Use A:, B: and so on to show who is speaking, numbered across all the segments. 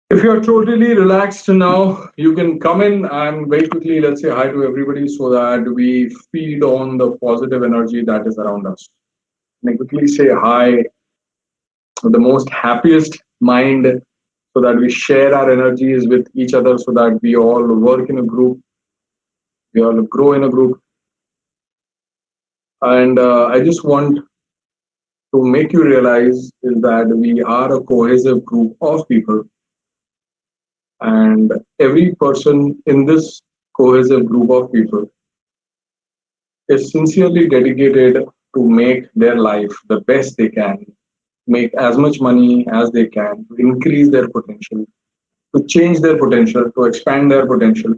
A: If you're totally relaxed now, you can come in and very quickly let's say hi to everybody so that we feed on the positive energy that is around us. Can I quickly say hi with the most happiest mind so that we share our energies with each other so that we all work in a group, we all grow in a group. And I just want to make you realize is that we are a cohesive group of people, and every person in this cohesive group of people is sincerely dedicated to make their life the best they can, make as much money as they can, to increase their potential, to change their potential, to expand their potential,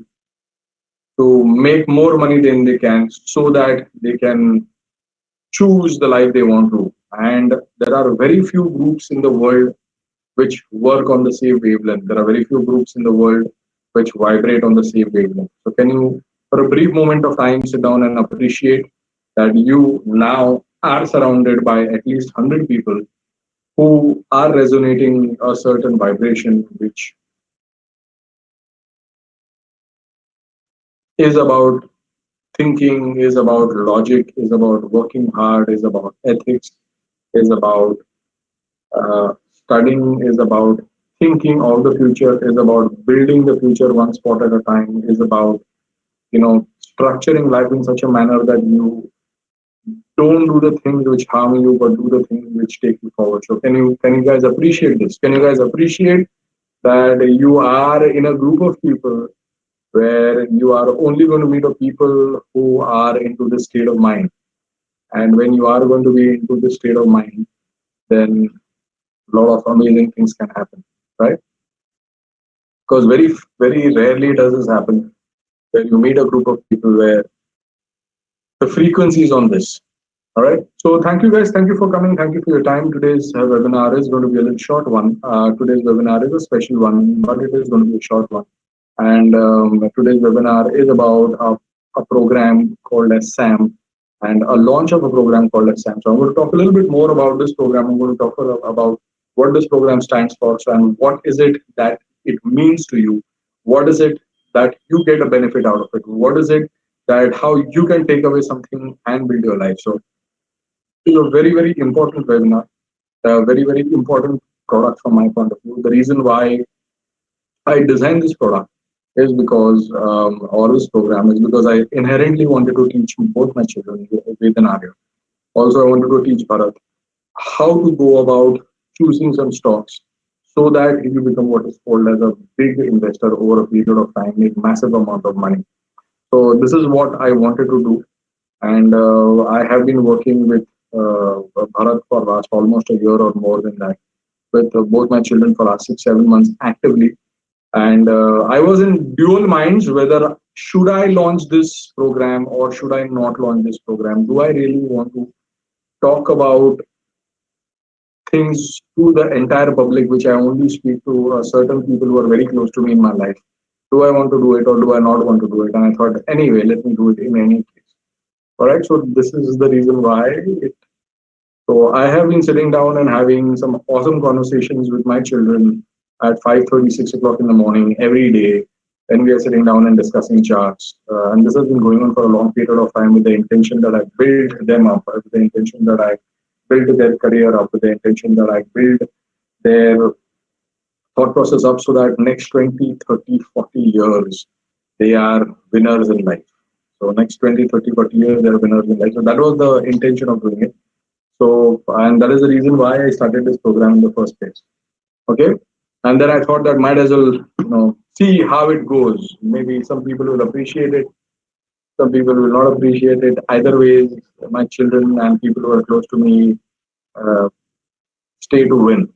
A: to make more money than they can so that they can choose the life they want to. And there are very few groups in the world which work on the same wavelength. There are very few groups in the world which vibrate on the same wavelength. So, can you, for a brief moment of time, sit down and appreciate that you now are surrounded by at least 100 people who are resonating a certain vibration, which is about thinking, is about logic, is about working hard, is about ethics, is about studying, is about thinking of the future, is about building the future one spot at a time, is about structuring life in such a manner that you don't do the things which harm you, but do the things which take you forward. So can you guys appreciate this? Can you guys appreciate that you are in a group of people where you are only going to meet the people who are into this state of mind, and when you are going to be into this state of mind, then a lot of amazing things can happen, right? Because very rarely does this happen where you meet a group of people where the frequency is on this. All right. So thank you guys. Thank you for coming. Thank you for your time. Today's webinar is going to be a little short one. Today's webinar is a special one, but it is going to be a short one. And today's webinar is about a program called as SAM and a launch of a program called as SAM. So I'm going to talk a little bit more about this program. I'm going to talk about what this program stands for. So, and what is it that it means to you? What is it that you get a benefit out of it? What is it that how you can take away something and build your life? So it's a very important webinar, a very important product from my point of view. The reason why I designed this product is because, or this program is because I inherently wanted to teach both my children, Ved and Arya. Also, I wanted to teach Bharat how to go about choosing some stocks so that you become what is called as a big investor over a period of time, make massive amount of money. So this is what I wanted to do, and I have been working with Bharat for last almost a year or more than that, with both my children for last 6 7 months actively. And I was in dual minds whether should I launch this program or should I not launch this program. Do I really want to talk about things to the entire public, which I only speak to certain people who are very close to me in my life? Do I want to do it or do I not want to do it? And I thought, anyway, let me do it in any case. All right. So this is the reason why. So I have been sitting down and having some awesome conversations with my children at 5:30, 6 o'clock in the morning every day. When we are sitting down and discussing charts. And this has been going on for a long period of time with the intention that I build them up, with the intention that I build their career up, with the intention that I build their thought process up so that next 20, 30, 40 years, they are winners in life. So next 20, 30, 40 years, they're winners in life. So that was the intention of doing it. So, and that is the reason why I started this program in the first place. Okay. And then I thought that might as well, see how it goes. Maybe some people will appreciate it. Some people will not appreciate it. Either ways, my children and people who are close to me uh, stay to win.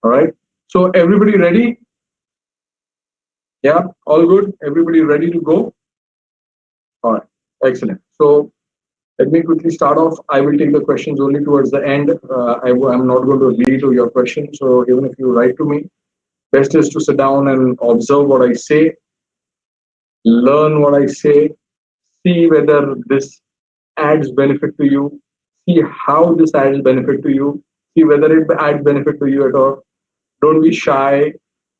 A: All right. So everybody ready? Yeah, all good. Everybody ready to go? All right. Excellent. So let me quickly start off. I will take the questions only towards the end. I'm not going to read to your questions. So even if you write to me, best is to sit down and observe what I say, learn what I say, see whether this adds benefit to you, see how this adds benefit to you, see whether it adds benefit to you at all. Don't be shy.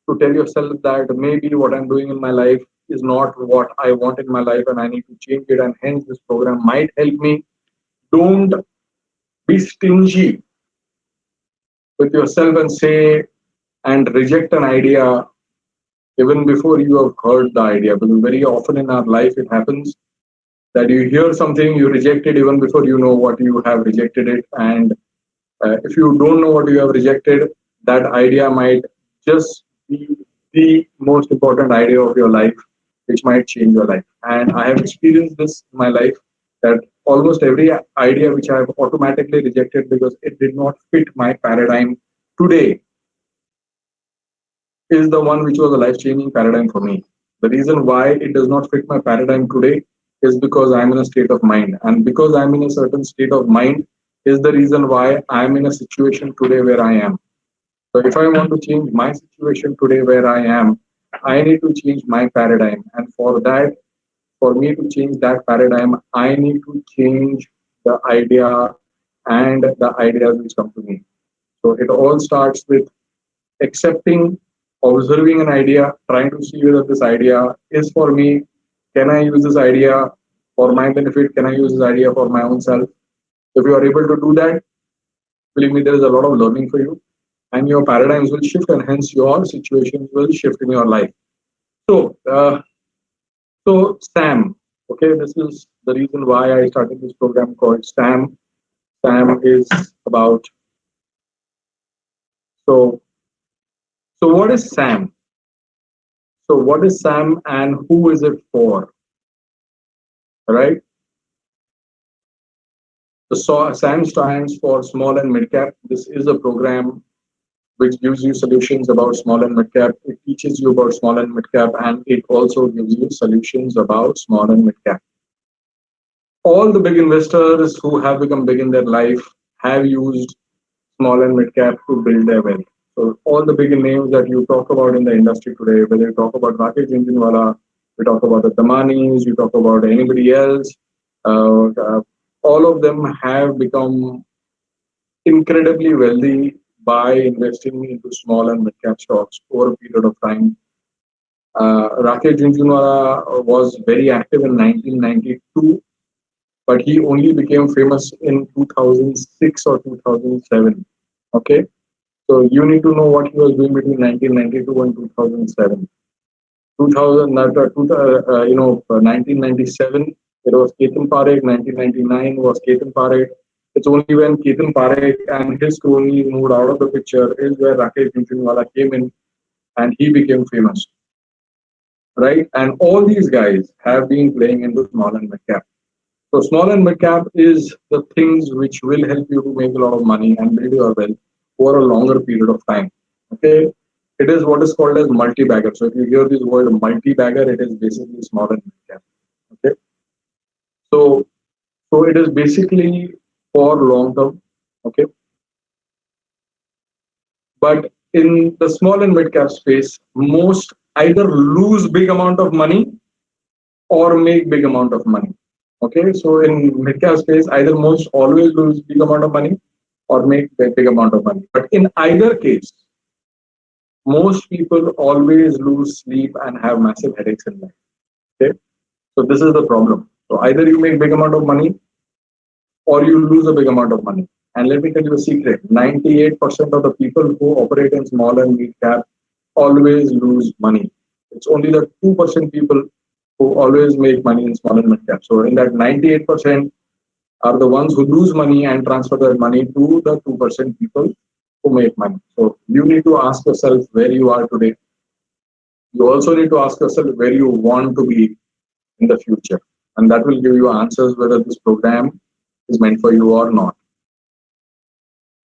A: to tell yourself that maybe what I'm doing in my life is not what I want in my life and I need to change it, and hence this program might help me. Don't be stingy with yourself and say and reject an idea even before you have heard the idea, because very often in our life it happens that you hear something, you reject it even before you know what you have rejected it. And if you don't know what you have rejected, that idea might just be the most important idea of your life, which might change your life. And I have experienced this in my life, that almost every idea which I have automatically rejected because it did not fit my paradigm today is the one which was a life changing paradigm for me. The reason why it does not fit my paradigm today is because I'm in a state of mind. And because I'm in a certain state of mind is the reason why I'm in a situation today where I am. So if I want to change my situation today where I am, I need to change my paradigm. And for that, for me to change that paradigm, I need to change the idea and the ideas which come to me. So it all starts with accepting, observing an idea, trying to see whether this idea is for me. Can I use this idea for my benefit? Can I use this idea for my own self? If you are able to do that, believe me, there is a lot of learning for you, and your paradigms will shift, and hence your situations will shift in your life. So, Sam, okay, this is the reason why I started this program called SAM. SAM is about so. So, what is SAM? So, what is SAM and who is it for? Right. The SAM stands for Small and Mid Cap. This is a program which gives you solutions about small and mid cap. It teaches you about small and mid cap, and it also gives you solutions about small and mid cap. All the big investors who have become big in their life have used small and mid cap to build their wealth. So all the big names that you talk about in the industry today, whether you talk about Rakesh Jhunjhunwala, you talk about the Damanis, you talk about anybody else, uh, uh, all of them have become incredibly wealthy by investing into small and mid cap stocks over a period of time. Rakesh Jhunjhunwala was very active in 1992, but he only became famous in 2006 or 2007. Okay, so you need to know what he was doing between 1992 and 2007. 2000, 1997, it was Ketan Parekh. 1999 was Ketan Parekh. It's only when Ketan Parekh and his cronies moved out of the picture is where Rakesh Jhunjhunwala came in and he became famous, right? And all these guys have been playing into small and mid cap. So small and mid cap is the things which will help you to make a lot of money and build your wealth over a longer period of time. Okay, it is what is called as multi-bagger. So if you hear this word multi-bagger, it is basically small and mid cap. Okay, so it is basically for long term. Okay, but in the small and mid cap space, most either lose big amount of money or make big amount of money. Okay, so in mid cap space, either most always lose big amount of money or make big amount of money. But in either case, most people always lose sleep and have massive headaches in life. Okay, so this is the problem. So either you make big amount of money or you lose a big amount of money. And let me tell you a secret: 98% of the people who operate in small and mid cap always lose money. It's only the 2% people who always make money in small and mid cap. So in that 98% are the ones who lose money and transfer their money to the 2% people who make money. So you need to ask yourself where you are today. You also need to ask yourself where you want to be in the future. And that will give you answers whether this program is meant for you or not.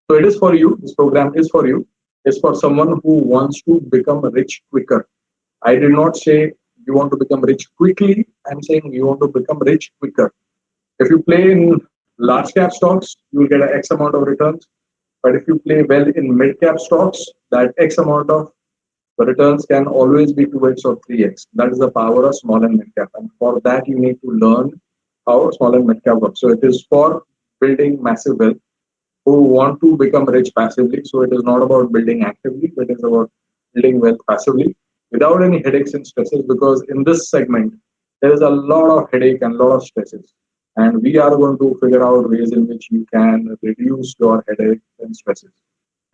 A: So it is for you. This program is for you. It's for someone who wants to become rich quicker. I did not say you want to become rich quickly. I'm saying you want to become rich quicker. If you play in large cap stocks, you will get an X amount of returns. But if you play well in mid cap stocks, that X amount of returns can always be 2x or 3x. That is the power of small and mid cap. And for that, you need to learn how small and mid cap works. So it is for building massive wealth who want to become rich passively. So it is not about building actively, but it is about building wealth passively without any headaches and stresses, because in this segment there is a lot of headache and a lot of stresses, and we are going to figure out ways in which you can reduce your headache and stresses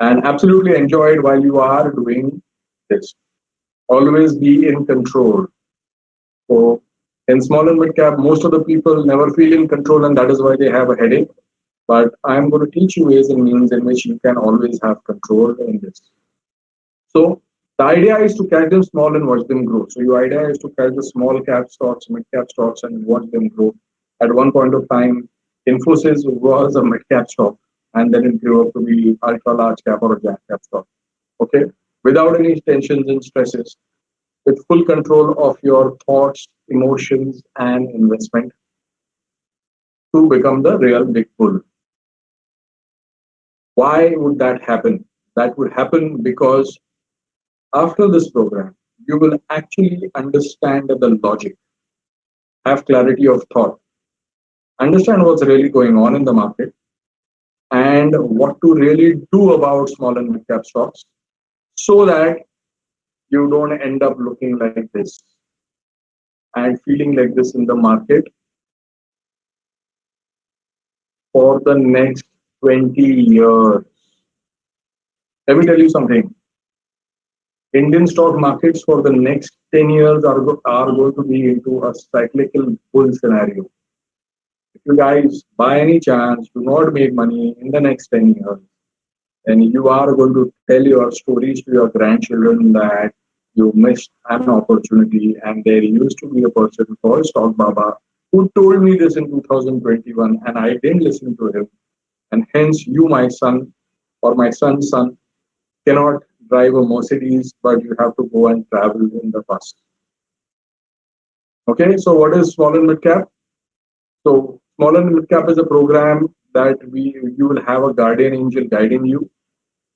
A: and absolutely enjoy it while you are doing this. Always be in control. So in small and mid cap, most of the people never feel in control, and that is why they have a headache. But I'm going to teach you ways and means in which you can always have control in this. So the idea is to catch them small and watch them grow. So your idea is to catch the small cap stocks, mid cap stocks, and watch them grow. At one point of time, Infosys was a mid cap stock, and then it grew up to be ultra large cap or a giant cap stock. Okay, without any tensions and stresses, with full control of your thoughts, emotions, and investment to become the real big bull. Why would that happen? That would happen because after this program, you will actually understand the logic, have clarity of thought, understand what's really going on in the market, and what to really do about small and mid cap stocks so that you don't end up looking like this and feeling like this in the market for the next 20 years. Let me tell you something. Indian stock markets for the next 10 years are going to be into a cyclical bull scenario. If you guys, by any chance, do not make money in the next 10 years, then you are going to tell your stories to your grandchildren that you missed an opportunity. And there used to be a person called Stock Baba who told me this in 2021, and I didn't listen to him. And hence, you, my son, or my son's son, cannot drive a Mercedes, but you have to go and travel in the bus. Okay, so what is small and mid cap? So small and mid cap is a program that you will have a guardian angel guiding you,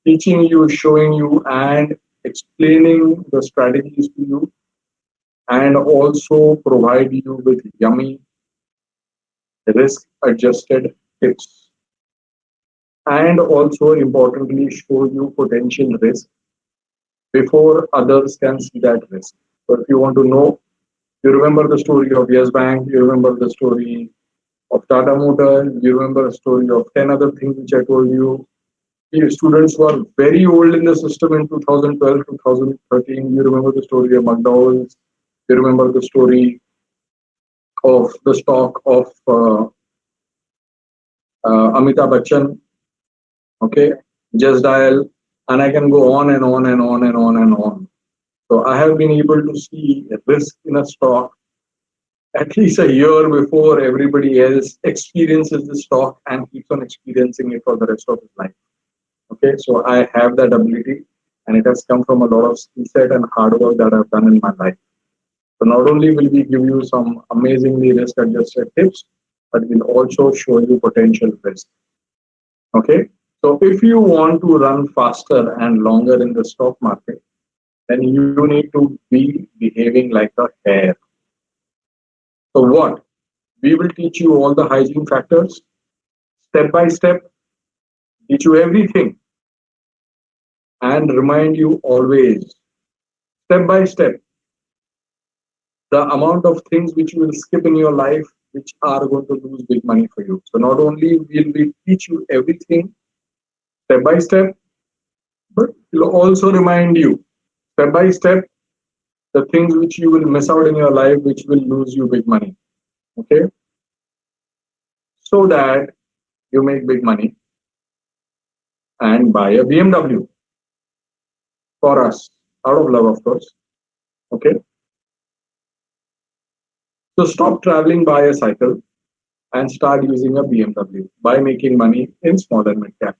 A: teaching you, showing you, and explaining the strategies to you, and also provide you with yummy risk-adjusted tips, and also importantly show you potential risk before others can see that risk. So if you want to know, you remember the story of Yes Bank, you remember the story of Tata Motors, you remember the story of 10 other things which I told you. The students who are very old in the system in 2012, 2013, you remember the story of McDowell's, you remember the story of the stock of Amitabh Bachchan, okay, Just Dial, and I can go on and on and on and on and on. So I have been able to see a risk in a stock at least a year before everybody else experiences the stock and keeps on experiencing it for the rest of his life. Okay, so I have that ability, and it has come from a lot of skill set and hard work that I've done in my life. So not only will we give you some amazingly risk-adjusted tips, but we'll also show you potential risk. Okay, so if you want to run faster and longer in the stock market, then you need to be behaving like a hare. So what? We will teach you all the hygiene factors, step by step, teach you everything, and remind you always, step by step, the amount of things which you will skip in your life which are going to lose big money for you. So not only will we teach you everything step by step, but we'll also remind you step by step the things which you will miss out in your life which will lose you big money. Okay? So that you make big money and buy a BMW for us, out of love, of course. Okay? So stop traveling by a cycle and start using a BMW by making money in small and mid cap.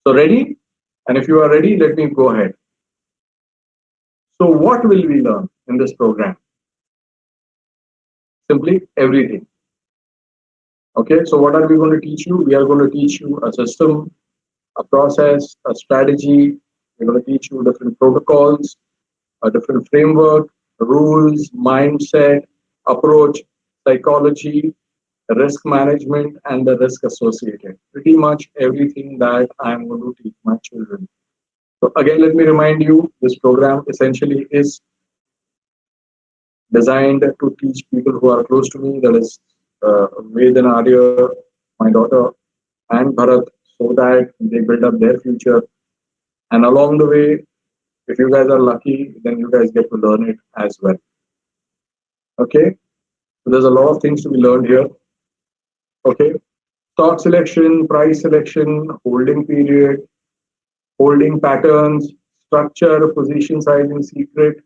A: So ready? And if you are ready, let me go ahead. So what will we learn in this program? Simply everything. Okay, so what are we going to teach you? We are going to teach you a system, a process, a strategy. We're going to teach you different protocols, a different framework, rules, mindset, approach, psychology, risk management, and the risk associated. Pretty much everything that I'm going to teach my children. So again, let me remind you, this program essentially is designed to teach people who are close to me, that is Ved and Arya, my daughter, and Bharat, so that they build up their future. And along the way, if you guys are lucky, then you guys get to learn it as well. Okay? So there's a lot of things to be learned here. Okay? Stock selection, price selection, holding period, holding patterns, structure, position sizing secret,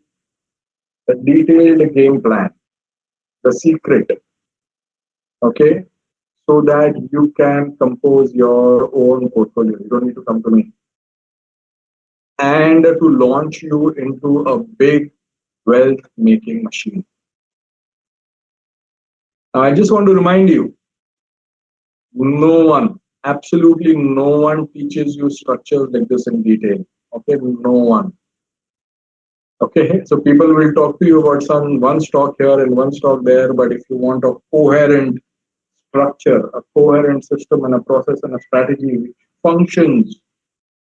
A: the detailed game plan, the secret. Okay? So that you can compose your own portfolio. You don't need to come to me. And to launch you into a big wealth making machine. Now, I just want to remind you, no one, absolutely no one teaches you structures like this in detail. Okay, no one. Okay, so people will talk to you about some one stock here and one stock there, but if you want a coherent structure, a coherent system and a process and a strategy which functions,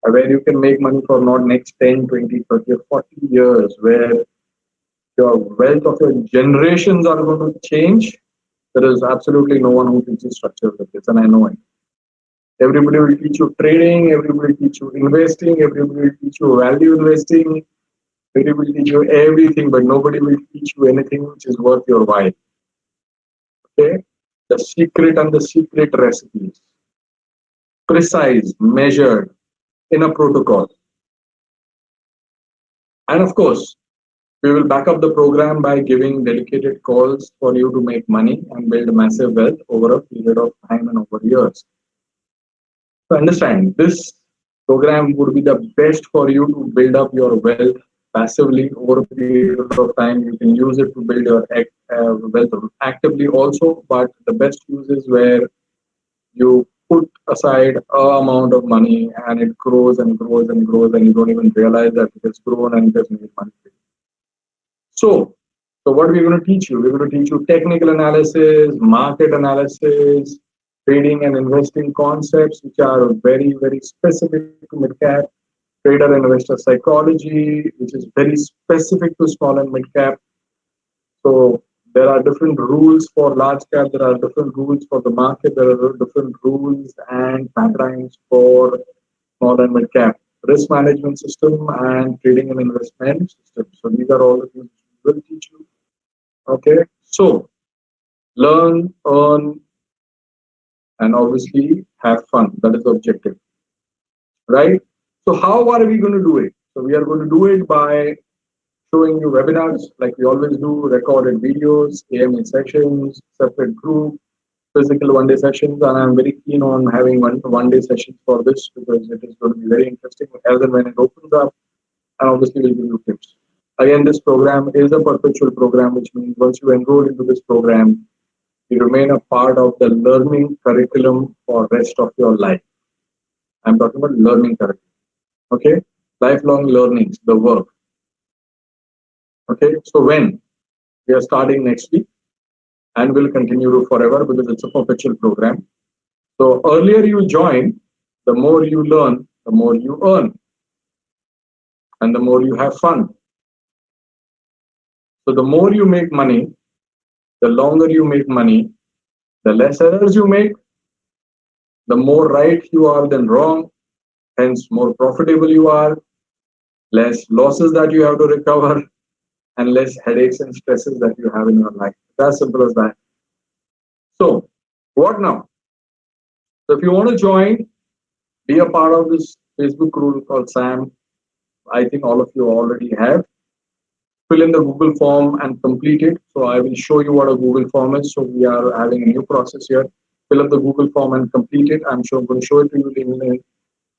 A: where you can make money for not next 10, 20, 30, or 40 years, where your wealth of your generations are going to change, there is absolutely no one who teaches structures like this, and I know it. Everybody will teach you trading, everybody will teach you investing, everybody will teach you value investing, everybody will teach you everything, but nobody will teach you anything which is worth your while. Okay? The secret and the secret recipes. Precise, measured, in a protocol. And of course, we will back up the program by giving dedicated calls for you to make money and build massive wealth over a period of time and over years. So understand, this program would be the best for you to build up your wealth passively over a period of time. You can use it to build your wealth actively also, but the best use is where you put aside a amount of money and it grows and grows and grows and you don't even realize that it has grown and it has made money. So, so what we're going to teach you? We're going to teach you technical analysis, market analysis, trading and investing concepts, which are very, very specific to mid-cap, trader and investor psychology, which is very specific to small and mid-cap. So there are different rules for large cap, there are different rules for the market, there are different rules and paradigms for small and mid-cap. Risk management system and trading and investment system. So these are all the things we will teach you. Okay, so learn, earn, and obviously have fun. That is the objective, right? So how are we going to do it? So we are going to do it by showing you webinars like we always do, recorded videos, AMA sessions, separate group, physical one-day sessions, and I'm very keen on having one-day sessions for this because it is going to be very interesting as and when it opens up, and obviously we'll give you tips. Again, this program is a perpetual program, which means once you enroll into this program, you remain a part of the learning curriculum for rest of your life. I'm talking about learning curriculum. Okay, lifelong learnings, the work. Okay, so when we are starting next week, and will continue forever because it's a perpetual program. So earlier you join, the more you learn, the more you earn, and the more you have fun. So the more you make money, the longer you make money, the less errors you make, the more right you are than wrong, hence more profitable you are, less losses that you have to recover, and less headaches and stresses that you have in your life. It's as simple as that. So, what now? So, if you want to join, be a part of this Facebook group called SAM. I think all of you already have. Fill in the Google form and complete it. So, I will show you what a Google form is. So, we are having a new process here. Fill up the Google form and complete it. I'm sure I'm going to show it to you in a minute.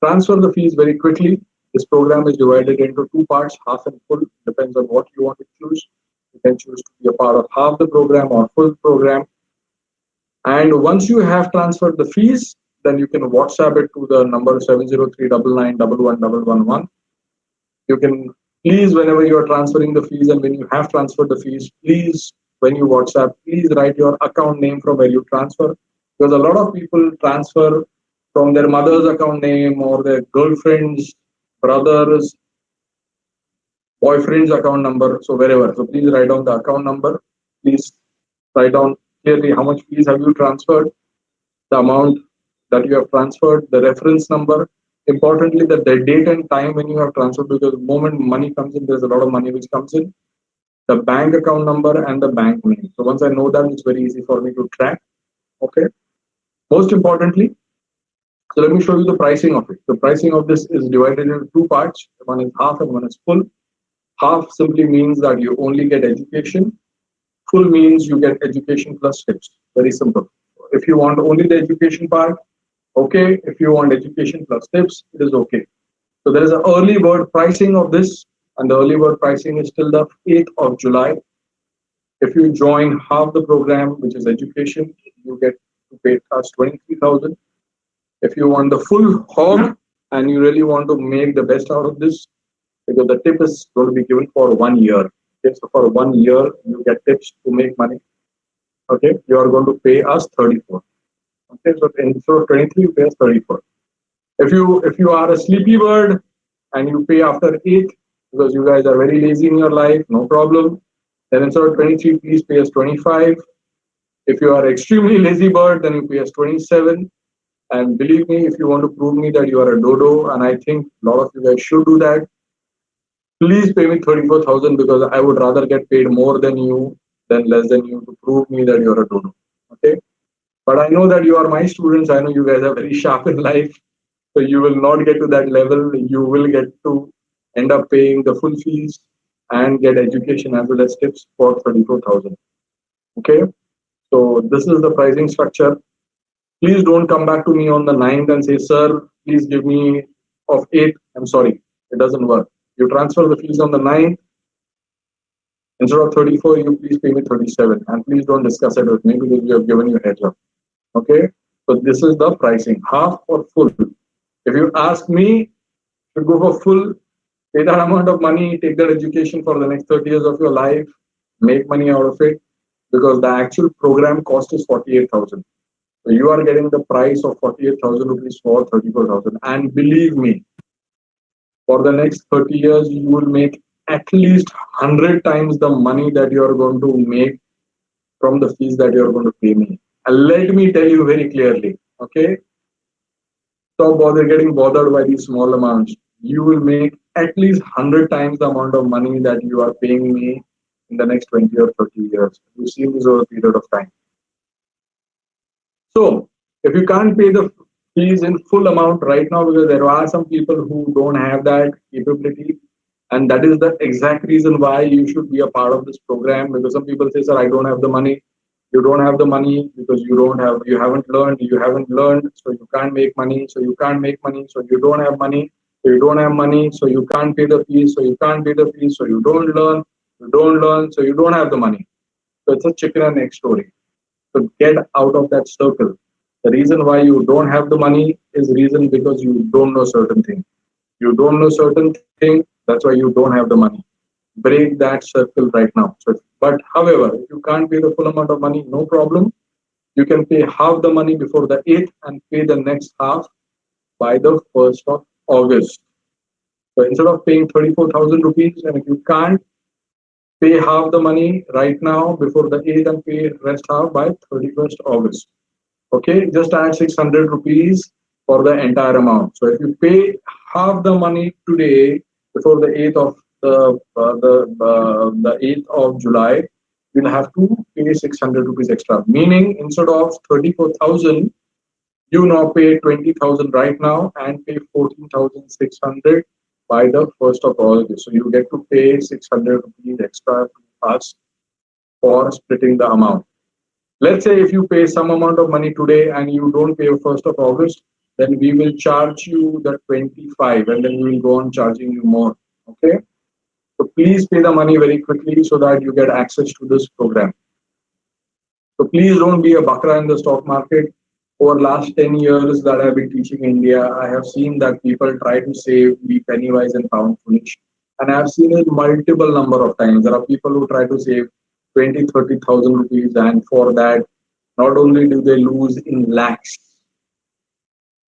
A: Transfer the fees very quickly. This program is divided into two parts, half and full. Depends on what you want to choose. You can choose to be a part of half the program or full program. And once you have transferred the fees, then you can WhatsApp it to the number 70399111111. You can please, whenever you are transferring the fees and when you have transferred the fees, please, when you WhatsApp, please write your account name from where you transfer. Because a lot of people transfer from their mother's account name or their girlfriend's brother's, boyfriend's account number, so wherever. So please write down the account number. Please write down clearly how much fees have you transferred, the amount that you have transferred, the reference number. Importantly, the date and time when you have transferred, because the moment money comes in, there's a lot of money which comes in. The bank account number and the bank name. So once I know that, it's very easy for me to track. Okay. Most importantly, so let me show you the pricing of it. The pricing of this is divided into two parts. One is half and one is full. Half simply means that you only get education. Full means you get education plus tips. Very simple. If you want only the education part, okay. If you want education plus tips, it is okay. So there is an early bird pricing of this, and the early bird pricing is till the 8th of July. If you join half the program, which is education, you get to pay us 23,000. If you want the full hog and you really want to make the best out of this, because the tip is going to be given for 1 year. Okay, so for 1 year, you get tips to make money. Okay, you are going to pay us 34. Okay, so instead of 23, you pay us 34. If you are a sleepy bird and you pay after 8 because you guys are very lazy in your life, no problem. Then instead of 23, please pay us 25. If you are extremely lazy bird, then you pay us 27. And believe me, if you want to prove me that you are a dodo, and I think a lot of you guys should do that, please pay me 34,000, because I would rather get paid more than you than less than you to prove me that you are a dodo. Okay? But I know that you are my students. I know you guys are very sharp in life. So you will not get to that level. You will get to end up paying the full fees and get education as well as tips for 34,000. Okay? So this is the pricing structure. Please don't come back to me on the 9th and say, sir, please give me of 8th. I'm sorry, it doesn't work. You transfer the fees on the 9th. Instead of 34, you please pay me 37. And please don't discuss it with me because we have given you a heads up. Okay? So this is the pricing, half or full. If you ask me, you go for full, pay that amount of money, take that education for the next 30 years of your life, make money out of it, because the actual program cost is 48,000. So you are getting the price of 48,000 rupees for 34,000. And believe me, for the next 30 years, you will make at least 100 times the money that you are going to make from the fees that you are going to pay me. And let me tell you very clearly, okay? Stop getting bothered by these small amounts. You will make at least 100 times the amount of money that you are paying me in the next 20 or 30 years. You see this over a period of time. So if you can't pay the fees in full amount right now, because there are some people who don't have that capability, and that is the exact reason why you should be a part of this program. Because some people say, sir, I don't have the money. You don't have the money because you haven't learned, so you can't make money, so you can't make money, so you don't have money, so you don't have money, so you can't pay the fees, so you can't pay the fees, so you don't learn, so you don't have the money. So it's a chicken and egg story. So get out of that circle. The reason why you don't have the money is reason because you don't know certain thing. You don't know certain thing, that's why you don't have the money. Break that circle right now. So, but however, if you can't pay the full amount of money, no problem. You can pay half the money before the 8th and pay the next half by the 1st of August. So instead of paying 34,000 rupees, and if you can't, pay half the money right now before the 8th and pay rest half by 31st August. Okay, just add 600 rupees for the entire amount. So if you pay half the money today before the 8th of the 8th of July, you'll have to pay 600 rupees extra. Meaning instead of 34,000, you now pay 20,000 right now and pay 14,600 by the 1st of August. So you get to pay 600 rupees extra to us for splitting the amount. Let's say if you pay some amount of money today and you don't pay 1st of August, then we will charge you the 25 and then we will go on charging you more. Okay. So please pay the money very quickly so that you get access to this program. So please don't be a bakra in the stock market. Over last 10 years that I've been teaching India, I have seen that people try to save, be penny wise and pound foolish. And I've seen it multiple number of times. There are people who try to save 20, 30,000 rupees, and for that, not only do they lose in lakhs,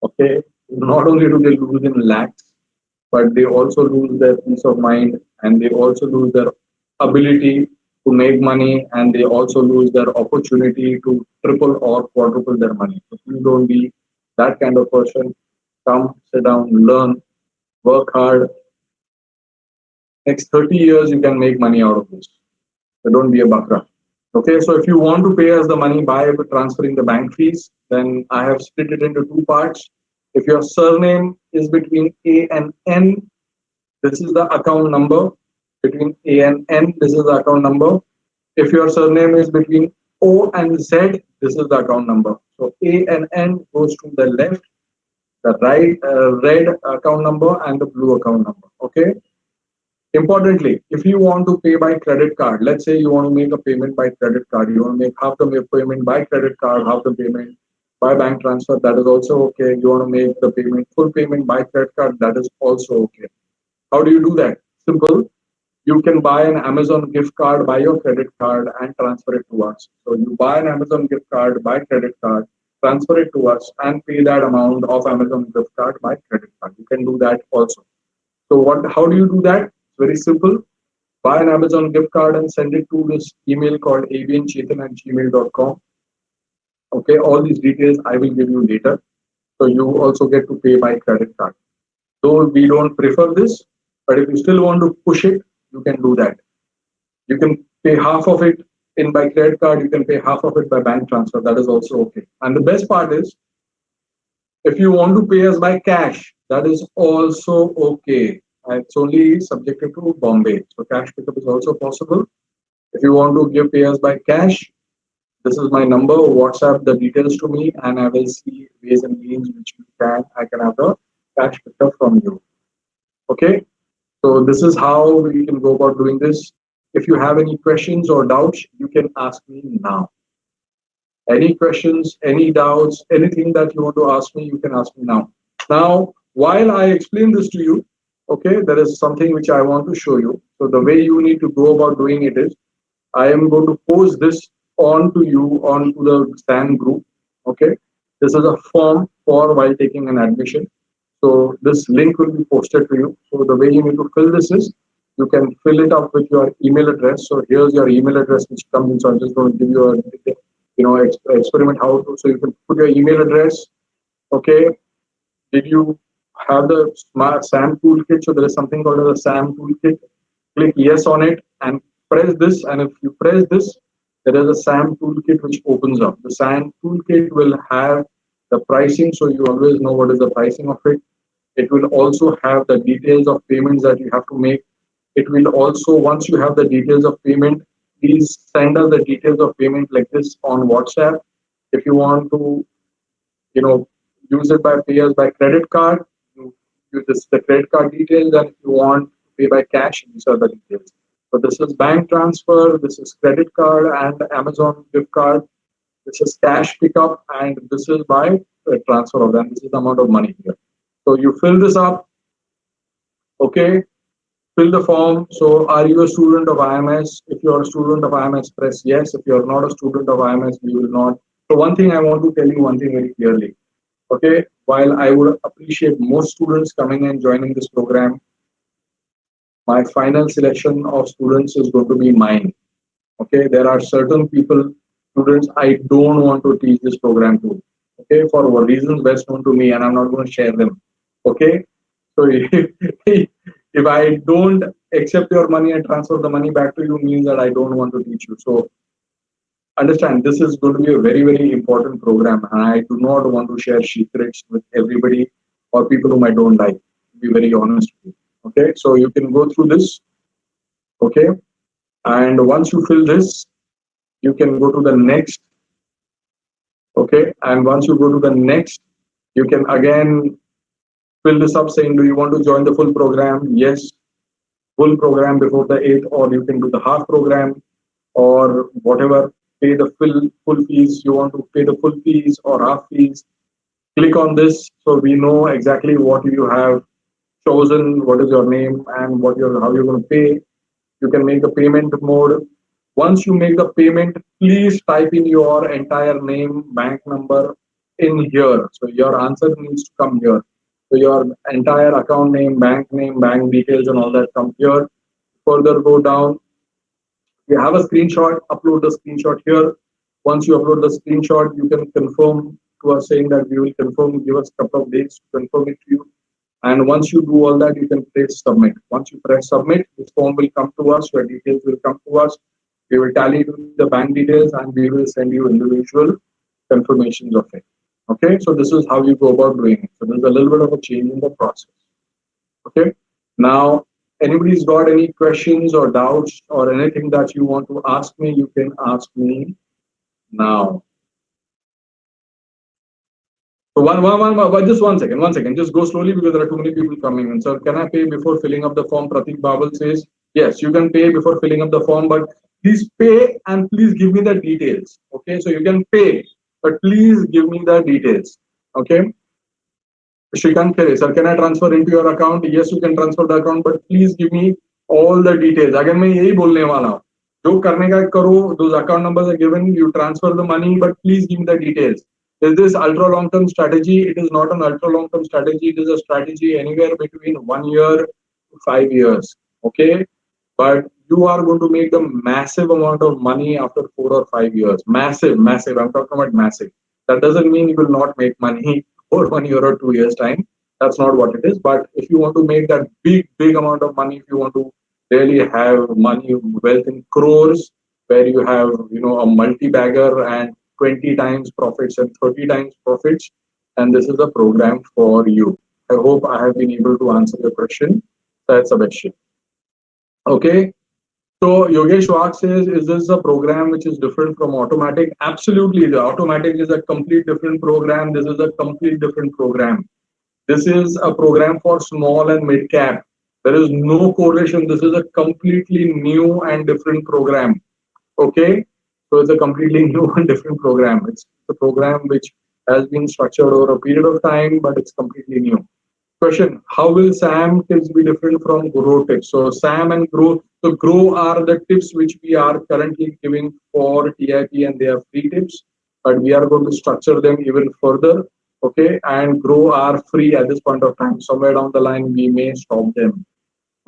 A: okay, not only do they lose in lakhs, but they also lose their peace of mind, and they also lose their ability to make money, and they also lose their opportunity to triple or quadruple their money. So please don't be that kind of person. Come, sit down, learn, work hard. Next 30 years, you can make money out of this. So don't be a bakra. Okay, so if you want to pay us the money by transferring the bank fees, then I have split it into two parts. If your surname is between A and N, this is the account number. Between A and N, this is the account number. If your surname is between O and Z, this is the account number. So A and N goes to the left, the right, red account number and the blue account number. Okay. Importantly, if you want to pay by credit card, let's say you want to make a payment by credit card, you want to make half the payment by credit card, half the payment by bank transfer, that is also okay. You want to make the payment, full payment by credit card, that is also okay. How do you do that? Simple. You can buy an Amazon gift card by your credit card and transfer it to us. So you buy an Amazon gift card by credit card, transfer it to us, and pay that amount of Amazon gift card by credit card. You can do that also. So what? How do you do that? It's very simple. Buy an Amazon gift card and send it to this email called avianchetan@gmail.com. Okay, all these details I will give you later. So you also get to pay by credit card. Though we don't prefer this, but if you still want to push it, you can do that. You can pay half of it in by credit card, you can pay half of it by bank transfer. That is also okay. And the best part is, if you want to pay us by cash, that is also okay. It's only subjected to Bombay. So cash pickup is also possible. If you want to pay us by cash, this is my number. WhatsApp the details to me, and I will see ways and means which I can have the cash pickup from you. Okay. So this is how we can go about doing this. If you have any questions or doubts, you can ask me now. Any questions, any doubts, anything that you want to ask me, you can ask me now. Now, while I explain this to you, okay, there is something which I want to show you. So the way you need to go about doing it is, I am going to post this onto the SAN group. Okay, this is a form for while taking an admission. So this link will be posted to you. So the way you need to fill this is, you can fill it up with your email address. So here's your email address which comes in. So I'm just going to give you a experiment how to. So you can put your email address. Okay. Did you have the smart SAM toolkit? So there is something called as a SAM toolkit. Click yes on it and press this. And if you press this, there is a SAM toolkit which opens up. The SAM toolkit will have the pricing, so you always know what is the pricing of it. It will also have the details of payments that you have to make. It will also, once you have the details of payment, please send us the details of payment like this on WhatsApp. If you want to, use it by pay us by credit card, you use the credit card details, and if you want to pay by cash, these are the details. So this is bank transfer, this is credit card and Amazon gift card. This is cash pickup, and this is by transfer of them. This is the amount of money here. So you fill this up. Okay, fill the form. So are you a student of IMS? If you are a student of IMS, press yes. If you are not a student of IMS, we will not. So one thing I want to tell you one thing very clearly. Okay, while I would appreciate most students coming and joining this program, my final selection of students is going to be mine. Okay, there are certain students I don't want to teach this program to. Okay, for reasons best known to me, and I'm not going to share them. Okay, so if I don't accept your money and transfer the money back to you, means that I don't want to teach you. So understand, this is going to be a very, very important program, and I do not want to share secrets with everybody or people whom I don't like, to be very honest with you. Okay, so you can go through this. Okay, and once you fill this, you can go to the next. Okay, and once you go to the next, you can again fill this up saying, do you want to join the full program? Yes, full program before the 8th, or you can do the half program or whatever. Pay the full fees. You want to pay the full fees or half fees. Click on this so we know exactly what you have chosen, what is your name, and how you're going to pay. You can make the payment mode. Once you make the payment, please type in your entire name, bank number in here. So your answer needs to come here. So your entire account name, bank details, and all that come here. Further go down, you have a screenshot, upload the screenshot here. Once you upload the screenshot, you can confirm to us saying that we will confirm, give us a couple of days to confirm it to you. And once you do all that, you can press submit. Once you press submit, this form will come to us, your details will come to us. We will tally it with the bank details and we will send you individual confirmations of it. Okay, so this is how you go about doing it. So there's a little bit of a change in the process. Okay, now anybody's got any questions or doubts or anything that you want to ask me, you can ask me now. So just one second. Just go slowly because there are too many people coming in. Sir, can I pay before filling up the form? Pratik Babal says, yes, you can pay before filling up the form, but please pay and please give me the details. Okay, so you can pay, but please give me the details. Okay. Shrikant Khere, sir, can I transfer into your account? Yes, you can transfer the account, but please give me all the details. Again, मैं यही बोलने वाला हूँ. जो करने का करो, those account numbers are given, you transfer the money, but please give me the details. Is this ultra long term strategy? It is not an ultra long term strategy. It is a strategy anywhere between 1 year to 5 years. Okay, but you are going to make the massive amount of money after 4 or 5 years. Massive, massive. I'm talking about massive. That doesn't mean you will not make money for 1 year or 2 years time. That's not what it is. But if you want to make that big amount of money, if you want to really have money, wealth in crores, where you have a multi-bagger and 20 times profits and 30 times profits, and this is a program for you. I hope I have been able to answer your question. That's a question. Okay. So Yogesh Wag says, is this a program which is different from automatic? Absolutely. The automatic is a complete different program. This is a complete different program. This is a program for small and mid cap. There is no correlation. This is a completely new and different program. Okay. So it's a completely new and different program. It's a program which has been structured over a period of time, but it's completely new. Question: how will SAM tips be different from Grow tips? So SAM and Grow, so Grow are the tips which we are currently giving for TIP, and they are free tips, but we are going to structure them even further. Okay, and Grow are free at this point of time. Somewhere down the line, we may stop them.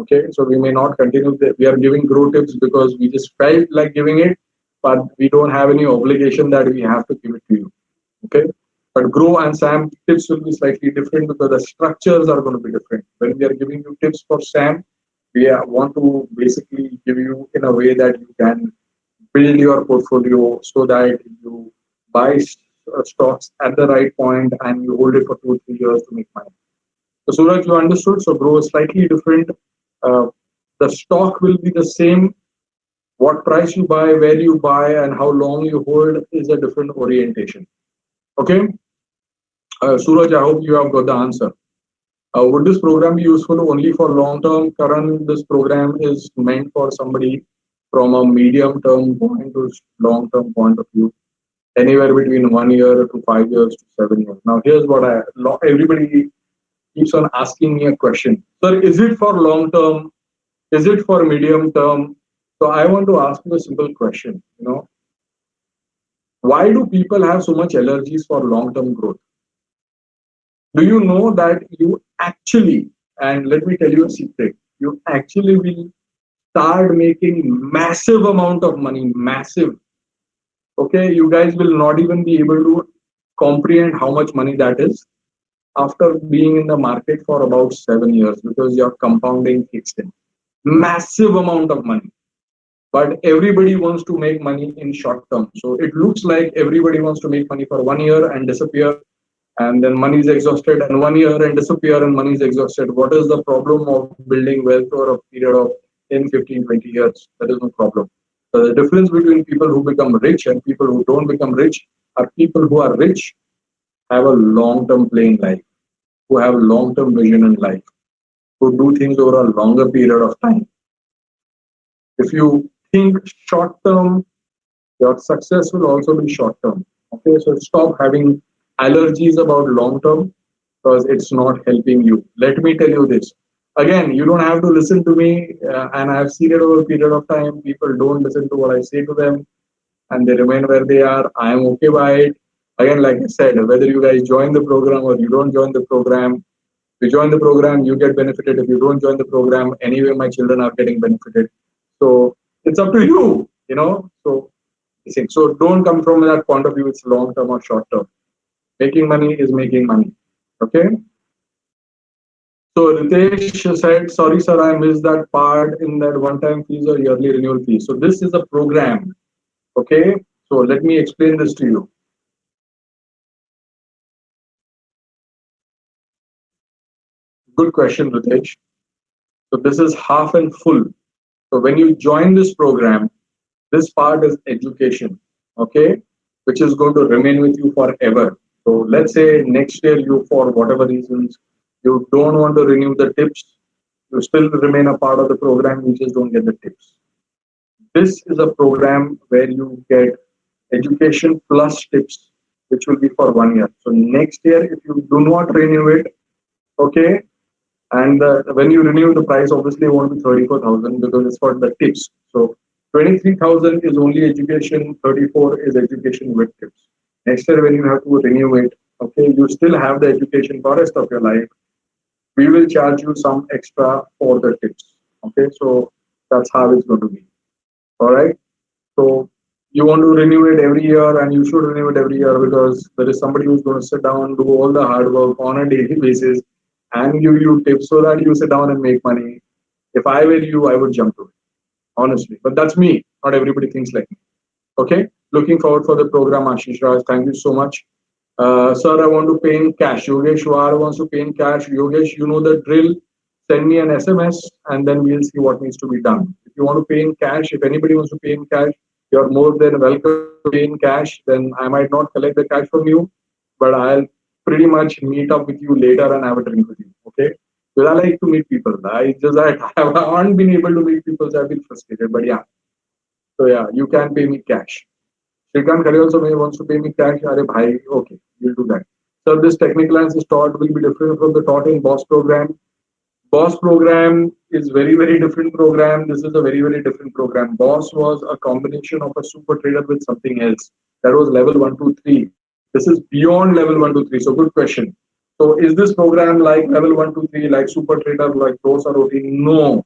A: Okay, so we may not continue. We are giving Grow tips because we just felt like giving it, but we don't have any obligation that we have to give it to you. Okay. But Grow and SAM tips will be slightly different because the structures are going to be different. When we are giving you tips for SAM, we want to basically give you in a way that you can build your portfolio so that you buy stocks at the right point and you hold it for 2 or 3 years to make money. So Suraj, you understood. So Grow is slightly different. The stock will be the same. What price you buy, where you buy, and how long you hold is a different orientation. Okay. Suraj, I hope you have got the answer. Would this program be useful only for long term? Current, this program is meant for somebody from a medium term point to long term point of view, anywhere between 1 year to 5 years to 7 years. Now, here's what everybody keeps on asking me a question. Sir, is it for long term? Is it for medium term? So I want to ask you a simple question. Why do people have so much allergies for long term growth? Do you know that you actually, and let me tell you a secret, you actually will start making massive amount of money, massive. Okay, you guys will not even be able to comprehend how much money that is after being in the market for about 7 years because your compounding kicks in. Massive amount of money. But everybody wants to make money in short term. So it looks like everybody wants to make money for 1 year and disappear, and then money is exhausted, and 1 year and disappear and money is exhausted. What is the problem of building wealth over a period of 10, 15, 20 years? That is no problem. So the difference between people who become rich and people who don't become rich are people who are rich, have a long-term play in life, who have long-term vision in life, who do things over a longer period of time. If you think short-term, your success will also be short-term. Okay, so stop having allergies about long term because it's not helping you. Let me tell you this. Again, you don't have to listen to me, and I've seen it over a period of time. People don't listen to what I say to them and they remain where they are. I am okay by it. Again, like I said, whether you guys join the program or you don't join the program, You join the program, you get benefited. If you don't join the program, anyway, my children are getting benefited. So it's up to you, you know. So don't come from that point of view. It's long term or short term. Making money is making money. Okay. So Ritesh said, sorry, sir, I missed that part in that one-time fees or yearly renewal fee. So this is a program. Okay. So let me explain this to you. Good question, Ritesh. So this is half and full. So when you join this program, this part is education, okay, which is going to remain with you forever. So let's say next year you, for whatever reasons, you don't want to renew the tips, you still remain a part of the program, you just don't get the tips. This is a program where you get education plus tips, which will be for 1 year. So next year, if you do not renew it, okay, and when you renew the price, obviously it won't be 34,000 because it's for the tips. So 23,000 is only education, 34 is education with tips. Next year, when you have to renew it, okay, you still have the education for rest of your life. We will charge you some extra for the tips. Okay, so that's how it's going to be. All right. So you want to renew it every year, and you should renew it every year because there is somebody who's going to sit down, do all the hard work on a daily basis, and give you tips so that you sit down and make money. If I were you, I would jump to it, honestly. But that's me. Not everybody thinks like me. Okay. Looking forward for the program, Ashish Raj. Thank you so much. Sir, I want to pay in cash. Yogesh War wants to pay in cash. Yogesh, you know the drill. Send me an SMS and then we'll see what needs to be done. If you want to pay in cash, if anybody wants to pay in cash, you're more than welcome to pay in cash. Then I might not collect the cash from you, but I'll pretty much meet up with you later and have a drink with you. Okay? Because I like to meet people. I just I haven't been able to meet people, so I've been frustrated. But yeah. So yeah, you can pay me cash. Shrikant Khare also may wants to pay me cash. Are bhai, okay, we'll do that. So this technical analysis taught will be different from the taught in BOSS program. BOSS program is very different program. This is a very different program. BOSS was a combination of a super trader with something else. That was level 1, 2, 3. This is beyond level 1, 2, 3. So good question. So is this program like level 1, 2, 3, like super trader, like pros or OT? No.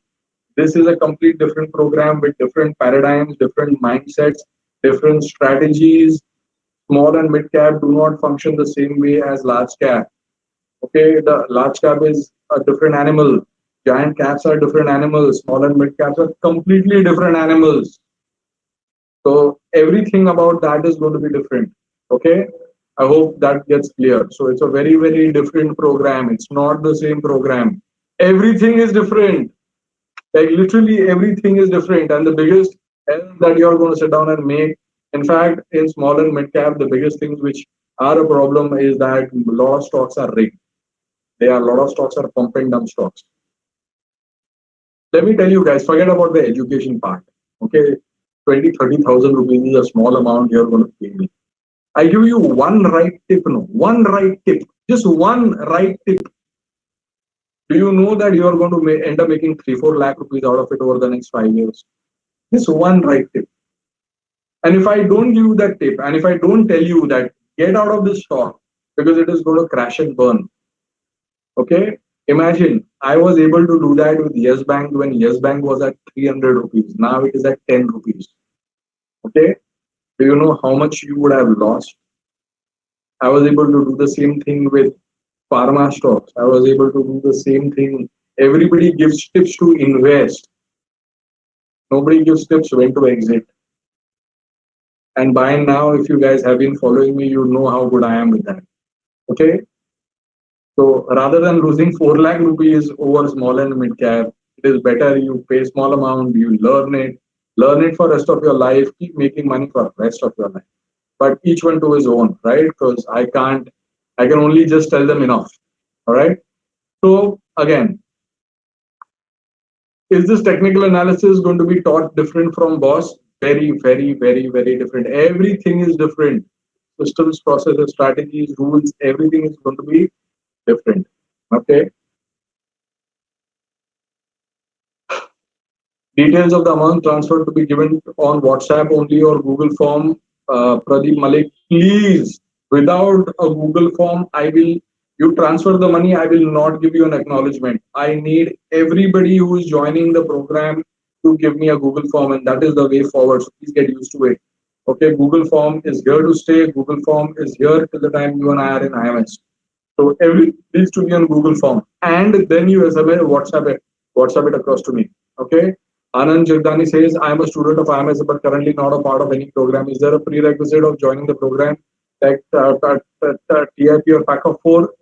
A: This is a complete different program with different paradigms, different mindsets, different strategies. Small and mid cap do not function the same way as large cap. Okay, the large cap is a different animal. Giant caps are different animals. Small and mid caps are completely different animals. So everything about that is going to be different. Okay, I hope that gets clear. So it's a very different program. It's not the same program. Everything is different. Like literally everything is different. And the biggest L that you're going to sit down and make, in fact, in small and mid cap, the biggest things which are a problem is that a lot of stocks are rigged. There are a lot of stocks are pump and dump stocks. Let me tell you guys, forget about the education part. Okay, 20, 30,000 rupees is a small amount you're going to pay me. I give you one right tip, no, one right tip, just one right tip. Do you know that you are going to end up making 3, 4 lakh rupees out of it over the next 5 years? Just one right tip. And if I don't give you that tip, and if I don't tell you that get out of this stock because it is going to crash and burn, okay? Imagine I was able to do that with Yes Bank when Yes Bank was at 300 rupees. Now it is at 10 rupees. Okay? Do you know how much you would have lost? I was able to do the same thing with pharma stocks. I was able to do the same thing. Everybody gives tips to invest. Nobody gives tips when to exit. And by now, if you guys have been following me, you know how good I am with that. Okay? So rather than losing 4 lakh rupees over small and mid cap, it is better you pay small amount, you learn it for rest of your life, keep making money for rest of your life. But each one to his own, right? Because I can only just tell them enough. All right. So again, is this technical analysis going to be taught different from BOSS? Very different. Everything is different. Systems, processes, strategies, rules, everything is going to be different. Okay. Details of the amount transferred to be given on WhatsApp only or Google form. Pradeep Malik, please, without a Google form, I will You transfer the money, I will not give you an acknowledgement. I need everybody who is joining the program to give me a Google form, and that is the way forward. So please get used to it. Okay, Google form is here to stay. Google form is here till the time you and I are in IMS. So every needs to be on Google form, and then you SMS, WhatsApp it across to me. Okay. Anand Jagdani says, I am a student of IMS but currently not a part of any program. Is there a prerequisite of joining the program like TIP or pack of 4?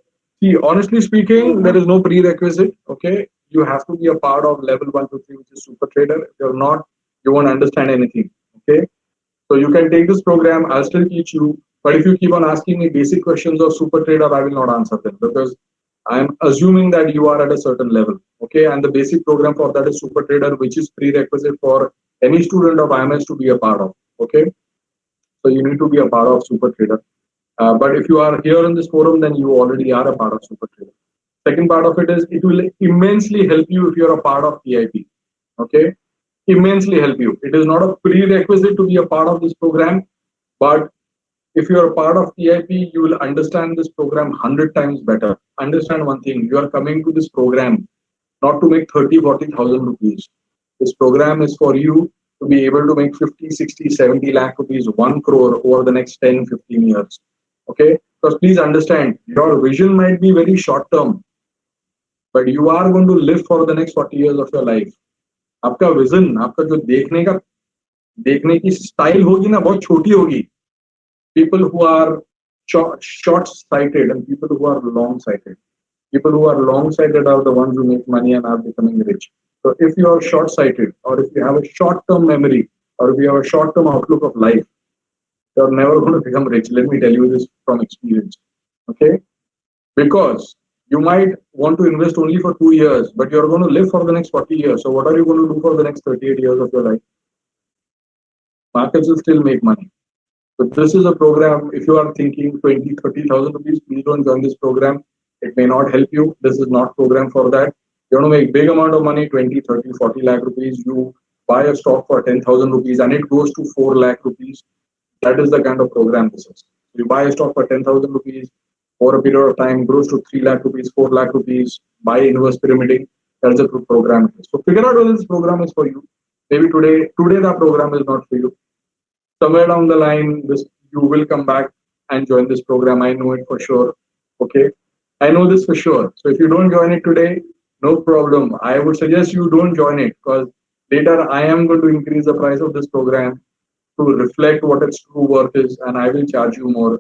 A: See, honestly speaking, there is no prerequisite. Okay, you have to be a part of level 1 to 3, which is Super Trader. If you're not, you won't understand anything. Okay, so you can take this program. I'll still teach you. But if you keep on asking me basic questions of Super Trader, I will not answer them because I'm assuming that you are at a certain level. Okay, and the basic program for that is Super Trader, which is prerequisite for any student of IMS to be a part of. Okay, so you need to be a part of Super Trader. But if you are here in this forum, then you already are a part of Super Trader. Second part of it is it will immensely help you if you're a part of TIP. Okay, immensely help you. It is not a prerequisite to be a part of this program, but if you're a part of TIP, you will understand this program 100 times better. Understand one thing, you are coming to this program not to make 30,000-40,000 rupees. This program is for you to be able to make 50, 60, 70 lakh rupees, 1 crore over the next 10, 15 years. Okay? Because please understand, your vision might be very short term, but you are going to live for the next 40 years of your life. आपका vision, आपका जो देखने की style होगी ना, बहुत छोटी होगी. People who are short-sighted and people who are long-sighted. People who are long-sighted are the ones who make money and are becoming rich. So if you are short-sighted, or if you have a short-term memory, or if you have a short-term outlook of life, you're never going to become rich. Let me tell you this from experience. Okay? Because you might want to invest only for 2 years, but you're going to live for the next 40 years. So what are you going to do for the next 38 years of your life? Markets will still make money. So this is a program, if you are thinking 20, 30,000 rupees, please don't join this program. It may not help you. This is not program for that. You want to make big amount of money, 20, 30, 40 lakh rupees. You buy a stock for 10,000 rupees and it goes to 4 lakh rupees. That is the kind of program this is. You buy a stock for 10,000 rupees over a period of time, grows to 3 lakh rupees, 4 lakh rupees, buy inverse pyramiding. That's the program. So figure out whether this program is for you. Maybe today that program is not for you. Somewhere down the line, you will come back and join this program. I know it for sure. Okay, I know this for sure. So if you don't join it today, no problem. I would suggest you don't join it because later I am going to increase the price of this program to reflect what its true worth is, and I will charge you more.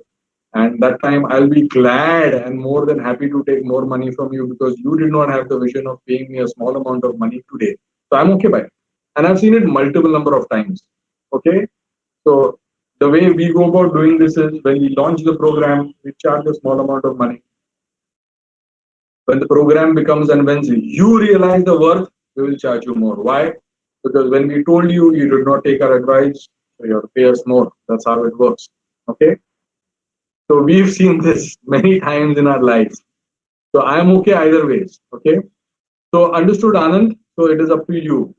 A: And that time I'll be glad and more than happy to take more money from you because you did not have the vision of paying me a small amount of money today. So I'm okay by it. And I've seen it multiple number of times. Okay. So the way we go about doing this is when we launch the program, we charge a small amount of money. When the program becomes and when you realize the worth, we will charge you more. Why? Because when we told you, you did not take our advice, so you have to pay us more. That's how it works. Okay? So we've seen this many times in our lives. So I am okay either ways. Okay? So understood, Anand. So it is up to you.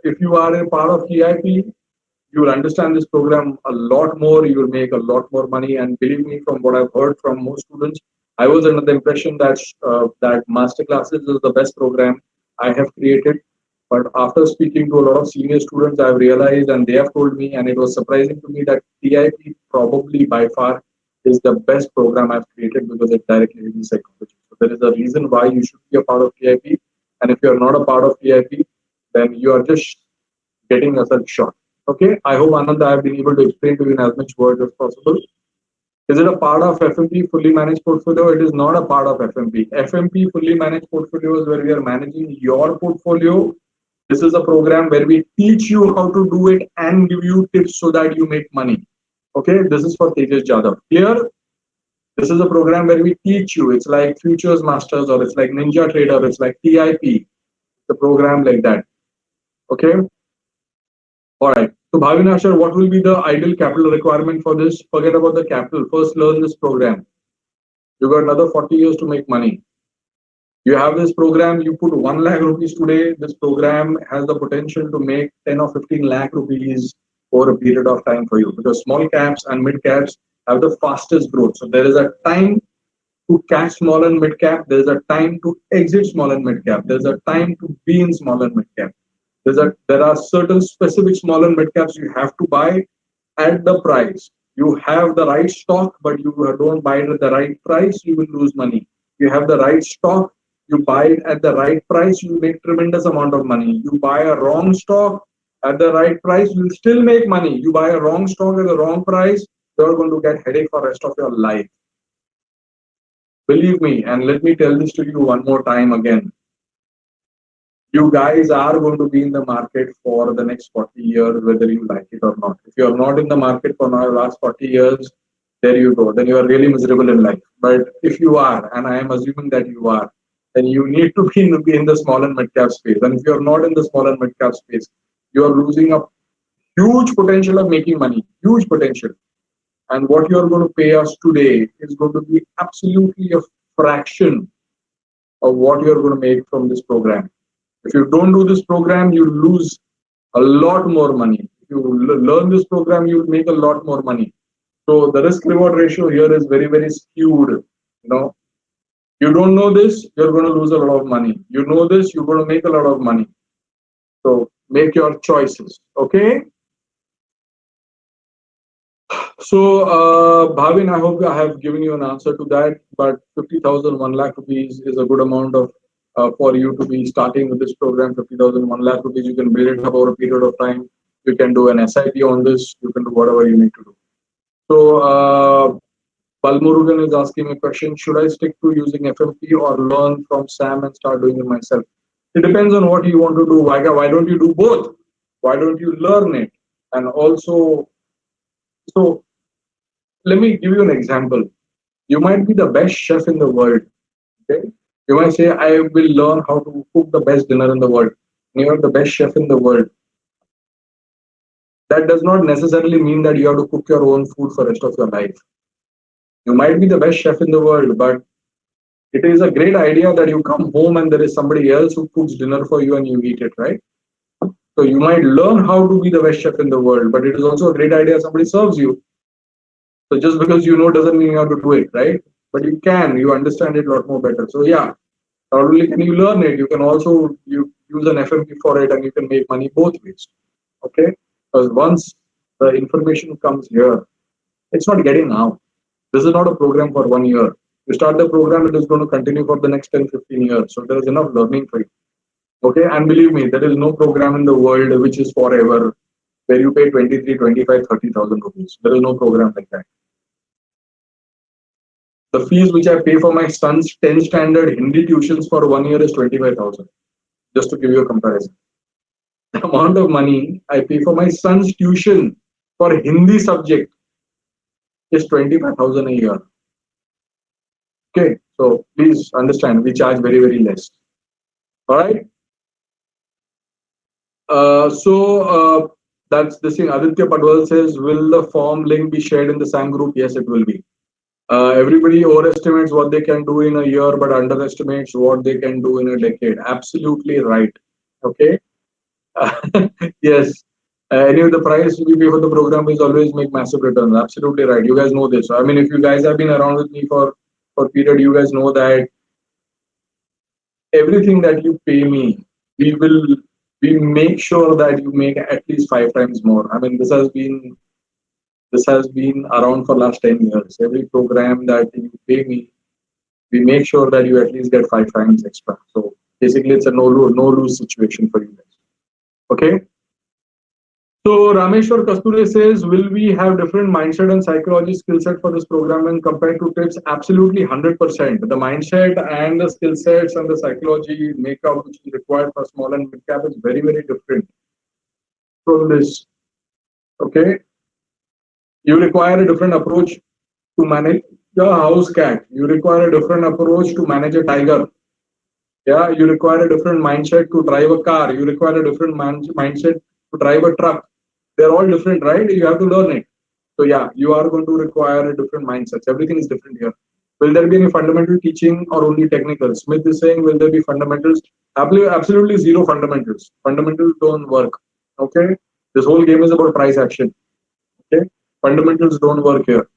A: If you are a part of TIP, you will understand this program a lot more. You will make a lot more money. And believe me, from what I've heard from most students, I was under the impression that that masterclasses is the best program I have created. But after speaking to a lot of senior students, I've realized, and they have told me, and it was surprising to me that TIP probably by far is the best program I've created because it directly reads psychology. So there is a reason why you should be a part of TIP. And if you're not a part of TIP, then you are just getting yourself shot. Okay, I hope Anand, I have been able to explain to you in as much words as possible. Is it a part of FMP fully managed portfolio? It is not a part of FMP. FMP fully managed portfolio is where we are managing your portfolio. This is a program where we teach you how to do it and give you tips so that you make money. Okay, this is for Tejas Jadhav. Clear? This is a program where we teach you. It's like Futures Masters or it's like Ninja Trader. It's like TIP. The program like that. Okay. All right. So Bhavina sir, what will be the ideal capital requirement for this? Forget about the capital. First learn this program. You got another 40 years to make money. You have this program, you put 1 lakh rupees today. This program has the potential to make 10 or 15 lakh rupees over a period of time for you because small caps and mid caps have the fastest growth. So there is a time to catch small and mid cap. There's a time to exit small and mid cap. There's a time to be in small and mid cap. There are certain specific small and mid caps you have to buy at the price. You have the right stock, but you don't buy it at the right price, you will lose money. You have the right stock, you buy it at the right price, you make tremendous amount of money. You buy a wrong stock at the right price, you will still make money. You buy a wrong stock at the wrong price, you're going to get headache for the rest of your life. Believe me, and let me tell this to you one more time again. You guys are going to be in the market for the next 40 years, whether you like it or not. If you are not in the market for the last 40 years, there you go. Then you are really miserable in life. But if you are, and I am assuming that you are, then you need to be in the small and mid cap space. And if you are not in the small and mid cap space, you are losing a huge potential of making money, huge potential. And what you are going to pay us today is going to be absolutely a fraction of what you are going to make from this program. If you don't do this program, you lose a lot more money. If you learn this program, you will make a lot more money. So the risk reward ratio here is very, very skewed. You don't know this, you're going to lose a lot of money. You know this, you're going to make a lot of money. So make your choices. Okay. So Bhavin, I hope I have given you an answer to that. But 50,000, 1 lakh rupees is a good amount of for you to be starting with this program. 50,000, 1 lakh rupees, you can build it up over a period of time. You can do an SIP on this. You can do whatever you need to do. So Balmurugan is asking a question: should I stick to using FMP or learn from Sam and start doing it myself? It depends on what you want to do. Why don't you do both? Why don't you learn it? And also, so let me give you an example. You might be the best chef in the world. Okay? You might say, I will learn how to cook the best dinner in the world. And you are the best chef in the world. That does not necessarily mean that you have to cook your own food for the rest of your life. You might be the best chef in the world, but it is a great idea that you come home and there is somebody else who cooks dinner for you and you eat it, right? So you might learn how to be the best chef in the world, but it is also a great idea somebody serves you. So just because you know doesn't mean you have to do it, right? But you understand it a lot more better. So yeah, not only can you learn it, you can also use an FMP for it and you can make money both ways. Okay? Because once the information comes here, it's not getting out. This is not a program for 1 year. You start the program, it is going to continue for the next 10, 15 years. So there is enough learning for you. Okay? And believe me, there is no program in the world which is forever, where you pay 23, 25, 30,000 rupees. There is no program like that. The fees which I pay for my son's 10 standard Hindi tuitions for 1 year is 25,000. Just to give you a comparison. The amount of money I pay for my son's tuition for Hindi subject is 25,000 a year. Okay, so please understand, we charge very, very less. All right. That's the thing. Aditya Padwal says, will the form link be shared in the SAM group? Yes, it will be. Everybody overestimates what they can do in a year, but underestimates what they can do in a decade. Absolutely right. Okay. Yes. Any of the price we pay for the program is always make massive returns. Absolutely right. You guys know this. I mean, if you guys have been around with me for a period, you guys know that everything that you pay me, we make sure that you make at least 5 times more. I mean, this has been around for last 10 years. Every program that you pay me, we make sure that you at least get 5 times extra. So basically, it's a no lose situation for you guys. Okay. So Rameshwar Kasture says, will we have different mindset and psychology skill set for this program when compared to tips? Absolutely 100%. The mindset and the skill sets and the psychology makeup which is required for small and mid cap is very, very different from this. Okay. You require a different approach to manage your house cat. You require a different approach to manage a tiger. Yeah, you require a different mindset to drive a car. You require a different mindset to drive a truck. They're all different, right? You have to learn it. So yeah, you are going to require a different mindset. Everything is different here. Will there be any fundamental teaching or only technical? Smith is saying, will there be fundamentals? Absolutely zero fundamentals. Fundamentals don't work. Okay? This whole game is about price action. Okay? Fundamentals don't work here.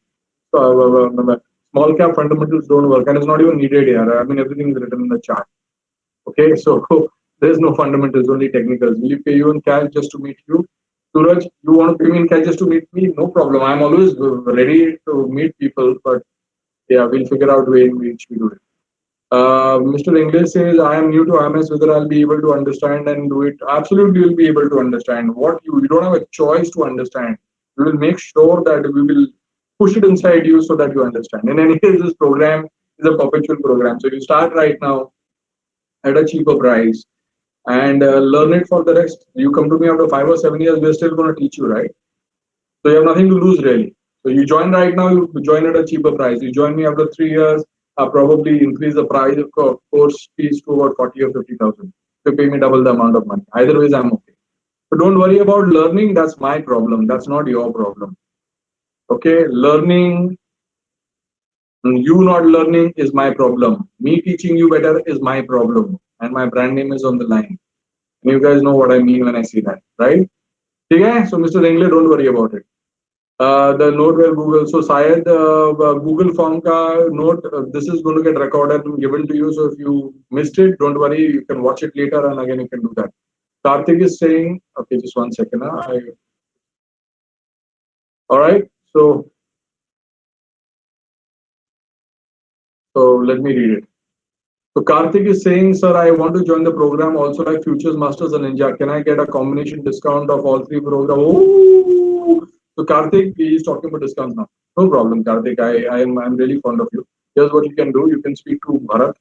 A: So Small cap fundamentals don't work, and it's not even needed here. I mean, everything is written in the chart. Okay, so there's no fundamentals, only technicals. Will you pay you in cash just to meet you? Suraj, you want to pay me in cash just to meet me? No problem. I'm always ready to meet people, but yeah, we'll figure out a way in which we do it. Mr. English says, I am new to IMS, whether I'll be able to understand and do it. Absolutely, you'll be able to understand. You don't have a choice to understand. We will make sure that we will push it inside you so that you understand. In any case, this program is a perpetual program. So you start right now at a cheaper price and learn it for the rest. You come to me after 5 or 7 years, we're still going to teach you, right? So you have nothing to lose really. So you join right now, you join at a cheaper price. You join me after 3 years, I'll probably increase the price of course fees to about 40 or 50,000. You pay me double the amount of money. Either ways, I'm okay. So don't worry about learning. That's my problem. That's not your problem. Okay, learning, you not learning is my problem. Me teaching you better is my problem. And my brand name is on the line. And you guys know what I mean when I say that, right? Okay, so Mr. Engle, don't worry about it. The note where Google, so Syed, Google form ka note, this is going to get recorded and given to you. So if you missed it, don't worry, you can watch it later and again you can do that. Karthik is saying, okay, just 1 second. All right, so let me read it. So Karthik is saying, sir, I want to join the program also like Futures, Masters and Ninja. Can I get a combination discount of all three programs? Oh, so Karthik is talking about discounts now. No problem, Karthik. I'm really fond of you. Here's what you can do. You can speak to Bharat.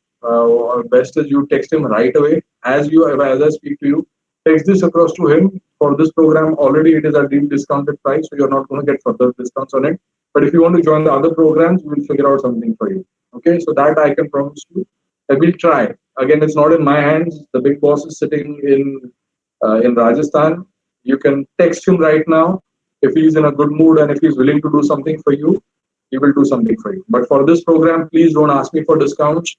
A: Best is you text him right away as I speak to you. Text this across to him. For this program, already it is at deep discounted price, so you're not going to get further discounts on it. But if you want to join the other programs, we'll figure out something for you. Okay, so that I can promise you. I will try. Again, it's not in my hands. The big boss is sitting in Rajasthan. You can text him right now. If he's in a good mood and if he's willing to do something for you, he will do something for you. But for this program, please don't ask me for discounts.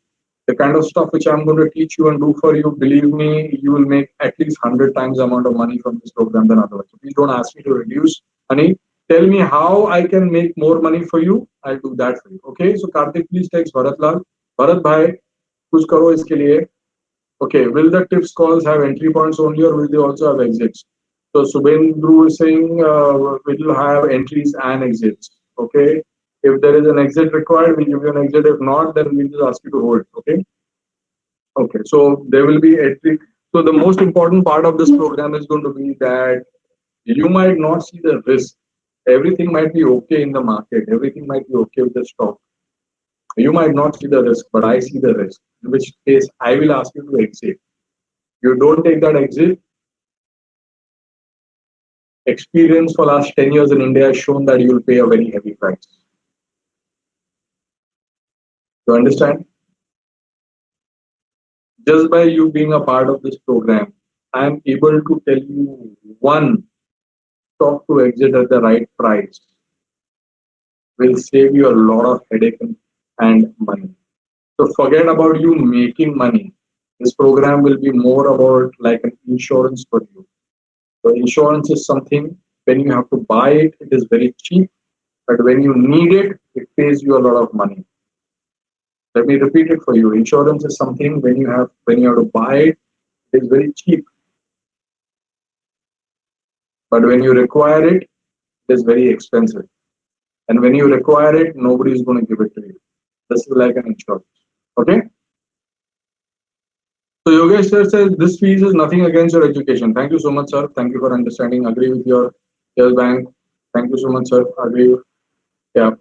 A: The kind of stuff which I'm going to teach you and do for you, believe me, you will make at least 100 times the amount of money from this program than otherwise. So please don't ask me to reduce money. Tell me how I can make more money for you. I'll do that for you. Okay. So Karthik, please text Bharat Lal. Bharat Bhai, कुछ करो इसके लिए. Okay, will the tips calls have entry points only or will they also have exits? So Subhendru is saying will have entries and exits. Okay, if there is an exit required, we'll give you an exit. If not, then we'll just ask you to hold. Okay. Okay, so there will be entry. So the most important part of this program is going to be that you might not see the risk. Everything might be okay in the market. Everything might be okay with the stock. You might not see the risk, but I see the risk, in which case I will ask you to exit. You don't take that exit. Experience for last 10 years in India has shown that you will pay a very heavy price. You understand? Just by you being a part of this program, I am able to tell you one stock to exit at the right price will save you a lot of headache and money. So forget about you making money. This program will be more about like an insurance for you. So insurance is something when you have to buy it, it is very cheap, but when you need it, it pays you a lot of money. Let me repeat it for you. Insurance is something when you have to buy it, it is very cheap, but when you require it, it is very expensive. And when you require it, nobody is going to give it to you. This is like an insurance. Okay. So Yogesh sir says this fees is nothing against your education. Thank you so much, sir. Thank you for understanding. Agree with your bank. Thank you so much, sir. Agree. Yeah.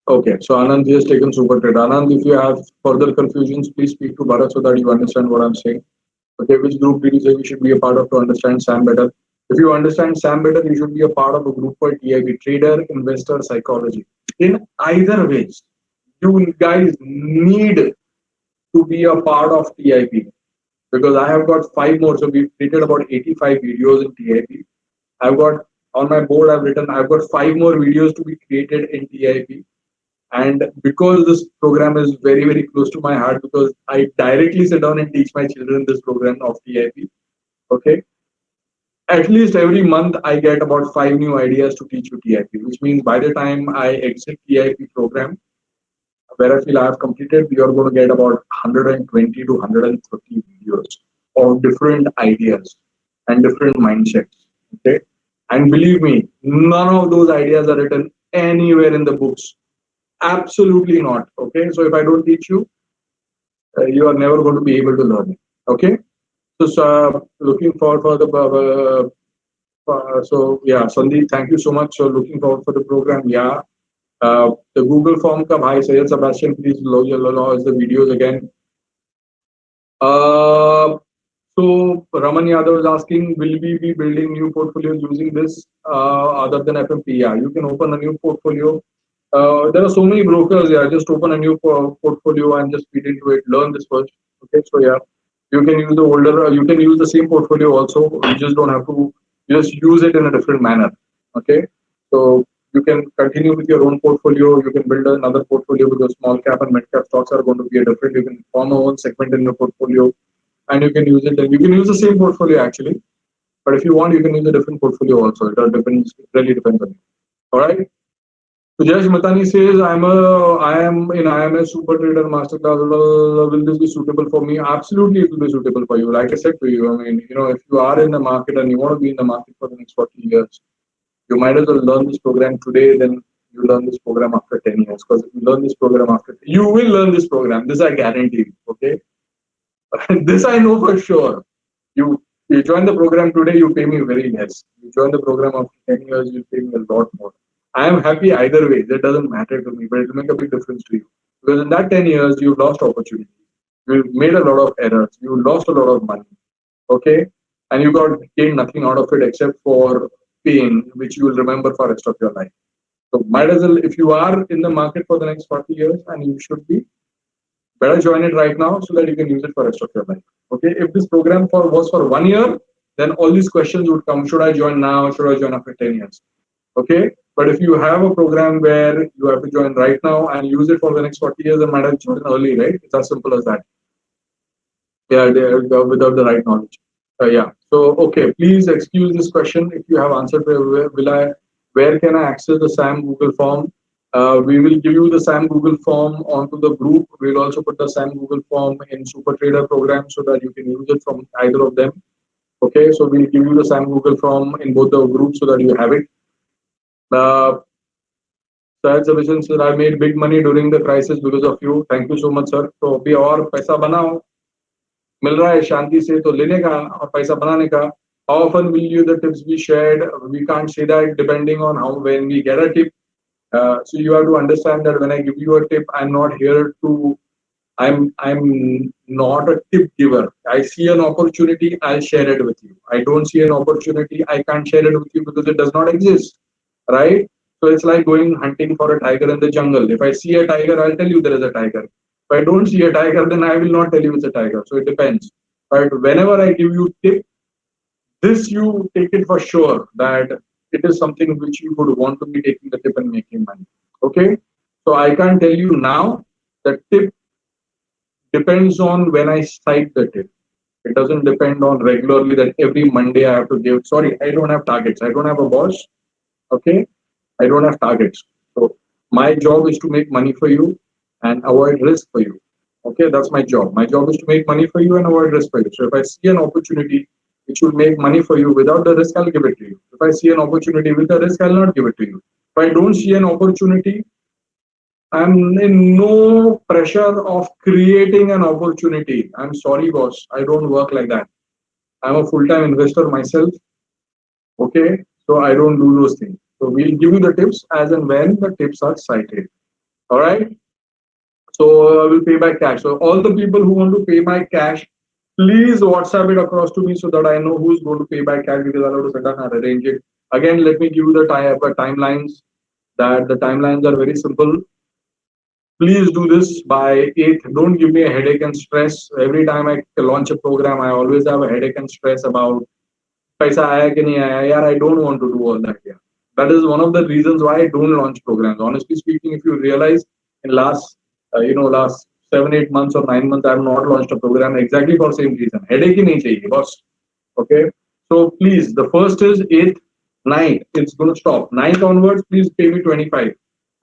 A: Okay. So Anand has taken super trade. Anand, if you have further confusions, please speak to Bharat so that you understand what I'm saying. Okay. Which group did you say we should be a part of to understand SAM better? If you understand SAM better, you should be a part of a group called TIP, Trader Investor Psychology. In either ways, you guys need to be a part of TIP because I have got 5 more. So we've created about 85 videos in TIP. I've got on my board, I've got 5 more videos to be created in TIP. And because this program is very, very close to my heart, because I directly sit down and teach my children this program of TIP. Okay. At least every month I get about 5 new ideas to teach you TIP, which means by the time I exit TIP program, where I feel I have completed, you're going to get about 120 to 130 videos of different ideas and different mindsets. Okay. And believe me, none of those ideas are written anywhere in the books. Absolutely not. Okay. So if I don't teach you, you are never going to be able to learn it. Okay. So looking forward for the so yeah, Sandeep, thank you so much. So looking forward for the program. Yeah, the Google form ka bhai Sayed Sebastian, please launch the videos again. Uh, so Raman Yadav is asking, will we be building new portfolios using this other than FMP? Yeah, you can open a new portfolio. There are so many brokers. Yeah, just open a new portfolio and just feed into it. Learn this first. Okay, so yeah, you can use the older. You can use the same portfolio also. You just don't have to. Just use it in a different manner. Okay, so you can continue with your own portfolio. You can build another portfolio because small cap and mid cap stocks are going to be a different. You can form a own segment in your portfolio, and you can use it. And you can use the same portfolio actually, but if you want, you can use a different portfolio also. It all depends. It really depends on you. All right. So Jayesh Matani says, I am in IMS Super Trader Masterclass. Will this be suitable for me? Absolutely, it will be suitable for you. Like I said to you, I mean, if you are in the market and you want to be in the market for the next 40 years, you might as well learn this program today. Then you learn this program after 10 years. Because if you learn this program after, you will learn this program. This I guarantee you. Okay, this I know for sure. You join the program today, you pay me very less. You join the program after 10 years, you pay me a lot more. I am happy either way. That doesn't matter to me, but it will make a big difference to you. Because in that 10 years, you lost opportunity. You made a lot of errors. You lost a lot of money. Okay? And you got gained nothing out of it except for pain, which you will remember for the rest of your life. So might as well, if you are in the market for the next 40 years, and you should be, better join it right now so that you can use it for the rest of your life. Okay, if this program was for 1 year, then all these questions would come. Should I join now? Should I join after 10 years? Okay, but if you have a program where you have to join right now and use it for the next 40 years, then might have joined early, right? It's as simple as that. Yeah, without the right knowledge. Yeah. So, okay, please excuse this question if you have answered. Where can I access the SAM Google form? We will give you the SAM Google form onto the group. We'll also put the SAM Google form in Super Trader program so that you can use it from either of them. Okay, so we'll give you the SAM Google form in both the groups so that you have it. Sir, sir, I made big money during the crisis because of you. Thank you so much, sir. तो अभी और पैसा बनाओ, मिल रहा है शांति से तो लेने का और पैसा बनाने का. How often will you the tips be shared? We can't say that depending on how when we get a tip. So you have to understand that when I give you a tip, I'm not here to. I'm not a tip giver. I see an opportunity, I'll share it with you. I don't see an opportunity, I can't share it with you because it does not exist, right? So it's like going hunting for a tiger in the jungle. If I see a tiger, I'll tell you there is a tiger. If I don't see a tiger, then I will not tell you it's a tiger. So it depends. But whenever I give you tip, this you take it for sure that it is something which you would want to be taking the tip and making money. Okay. So I can't tell you now the tip depends on when I cite the tip. It doesn't depend on regularly that every Monday I have to give. Sorry, I don't have targets. I don't have a boss. Okay. I don't have targets. So my job is to make money for you and avoid risk for you. Okay, that's my job. My job is to make money for you and avoid risk for you. So if I see an opportunity which will make money for you without the risk, I'll give it to you. If I see an opportunity with the risk, I'll not give it to you. If I don't see an opportunity, I'm in no pressure of creating an opportunity. I'm sorry, boss. I don't work like that. I'm a full-time investor myself. Okay, so I don't do those things. So we'll give you the tips as and when the tips are cited. All right. So I will pay by cash. So all the people who want to pay by cash, please WhatsApp it across to me so that I know who's going to pay by cash because I'll have to sit down and arrange it. Again, let me give you the timelines. That the timelines are very simple. Please do this by 8th. Don't give me a headache and stress. Every time I launch a program, I always have a headache and stress about paisa aaya ki nahi aaya. Yaar, I don't want to do all that here. That is one of the reasons why I don't launch programs. Honestly speaking, if you realize in last 7, 8 months or 9 months, I have not launched a program exactly for the same reason. Headache ही नहीं चाहिए, boss. Okay. So please, the first is 8th, 9th. It's going to stop. 9th onwards, please pay me 25.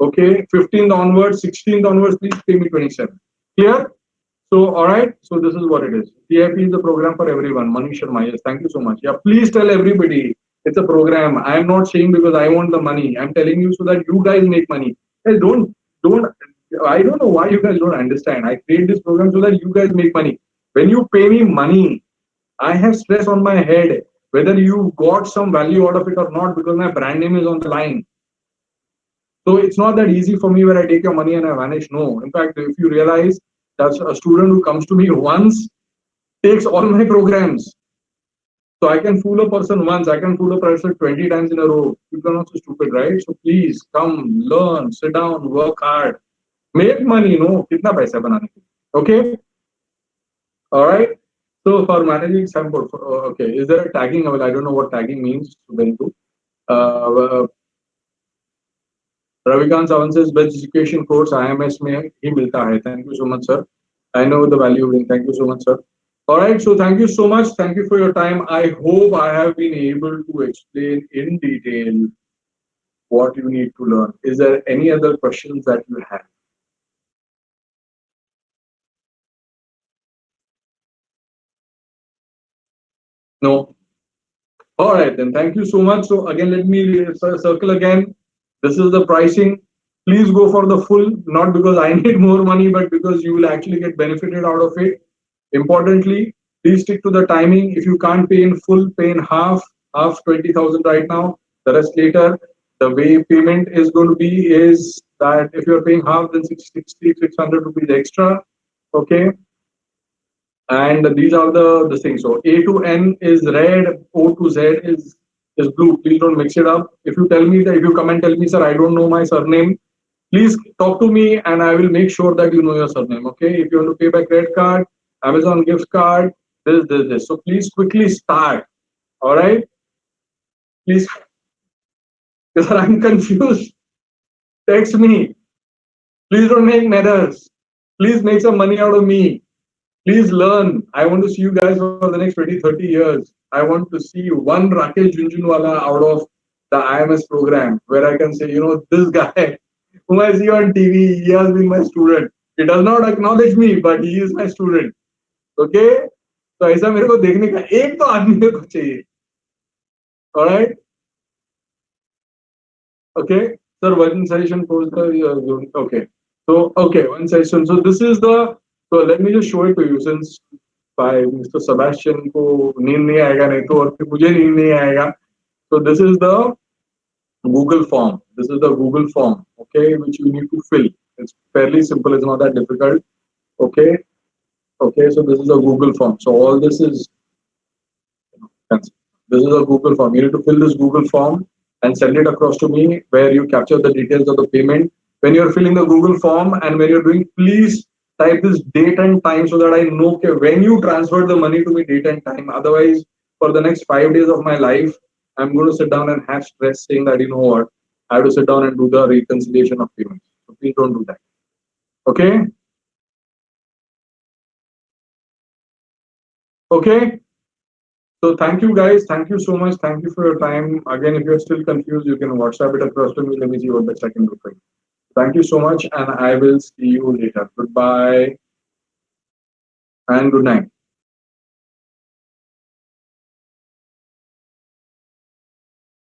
A: Okay. 15th onwards, 16th onwards, please pay me 27. Clear? So, all right. So this is what it is. TIP is a program for everyone. Manish Sharma. Yes. Thank you so much. Yeah. Please tell everybody it's a program. I am not saying because I want the money. I'm telling you so that you guys make money. Hey, don't. I don't know why you guys don't understand. I create this program so that you guys make money. When you pay me money, I have stress on my head whether you got some value out of it or not because my brand name is on the line. So it's not that easy for me where I take your money and I vanish. No. In fact, if you realize that a student who comes to me once takes all my programs. So I can fool a person once, I can fool a person 20 times in a row. People are not so stupid, right? So please come, learn, sit down, work hard, make money, no? Kitna paisa banane ke liye. Okay? All right. So for managing sample, okay, is there a tagging? Well, I don't know what tagging means. Very good. Uh, Ravikant Sawan says best education course IMS में ही मिलता है. Thank you so much, sir. I know the value. Thank you so much, sir. All right. So thank you so much. Thank you for your time. I hope I have been able to explain in detail what you need to learn. Is there any other questions that you have? No. All right, then. Thank you so much. So again, let me circle again. This is the pricing. Please go for the full, not because I need more money, but because you will actually get benefited out of it. Importantly, please stick to the timing. If you can't pay in full, pay in half 20,000 right now, the rest later. The way payment is going to be is that if you're paying half, then 600 rupees extra. Okay, and these are the things. So A to N is red, O to Z is blue. Please don't mix it up. If you tell me that, if you come and tell me, sir, I don't know my surname, please talk to me and I will make sure that you know your surname. Okay. If you want to pay by credit card, Amazon gift card, this. So please quickly start. All right. Please, because I'm confused. Text me. Please don't make errors. Please make some money out of me. Please learn. I want to see you guys for the next 20, 30 years. I want to see one Rakesh Junjunwala out of the IMS program where I can say, this guy whom I see on TV, he has been my student. He does not acknowledge me, but he is my student. Okay? तो ऐसा मेरे को देखने का एक तो आदमी मेरे को चाहिए. All right? Okay? Sir, one session post the okay. So okay, one session. So this is the so let me just show it to you since by Mr. Sebastian को नींद नहीं आएगा नहीं तो और फिर मुझे नींद नहीं आएगा. So this is the Google form. This is the Google form, okay, which you need to fill. It's fairly simple. It's not that difficult. Okay. Okay. So this is a Google form. So all this is this is a Google form. You need to fill this Google form and send it across to me where you capture the details of the payment. When you're filling the Google form and when you're doing, please type this date and time so that I know okay, when you transfer the money to me, date and time. Otherwise, for the next 5 days of my life, I'm going to sit down and have stress saying that, you know what, I have to sit down and do the reconciliation of payments. So please don't do that. Okay? Okay? So thank you guys. Thank you so much. Thank you for your time. Again, if you're still confused, you can WhatsApp it across to me. Let me see what best I can do for you. Thank you so much, and I will see you later. Goodbye and good night.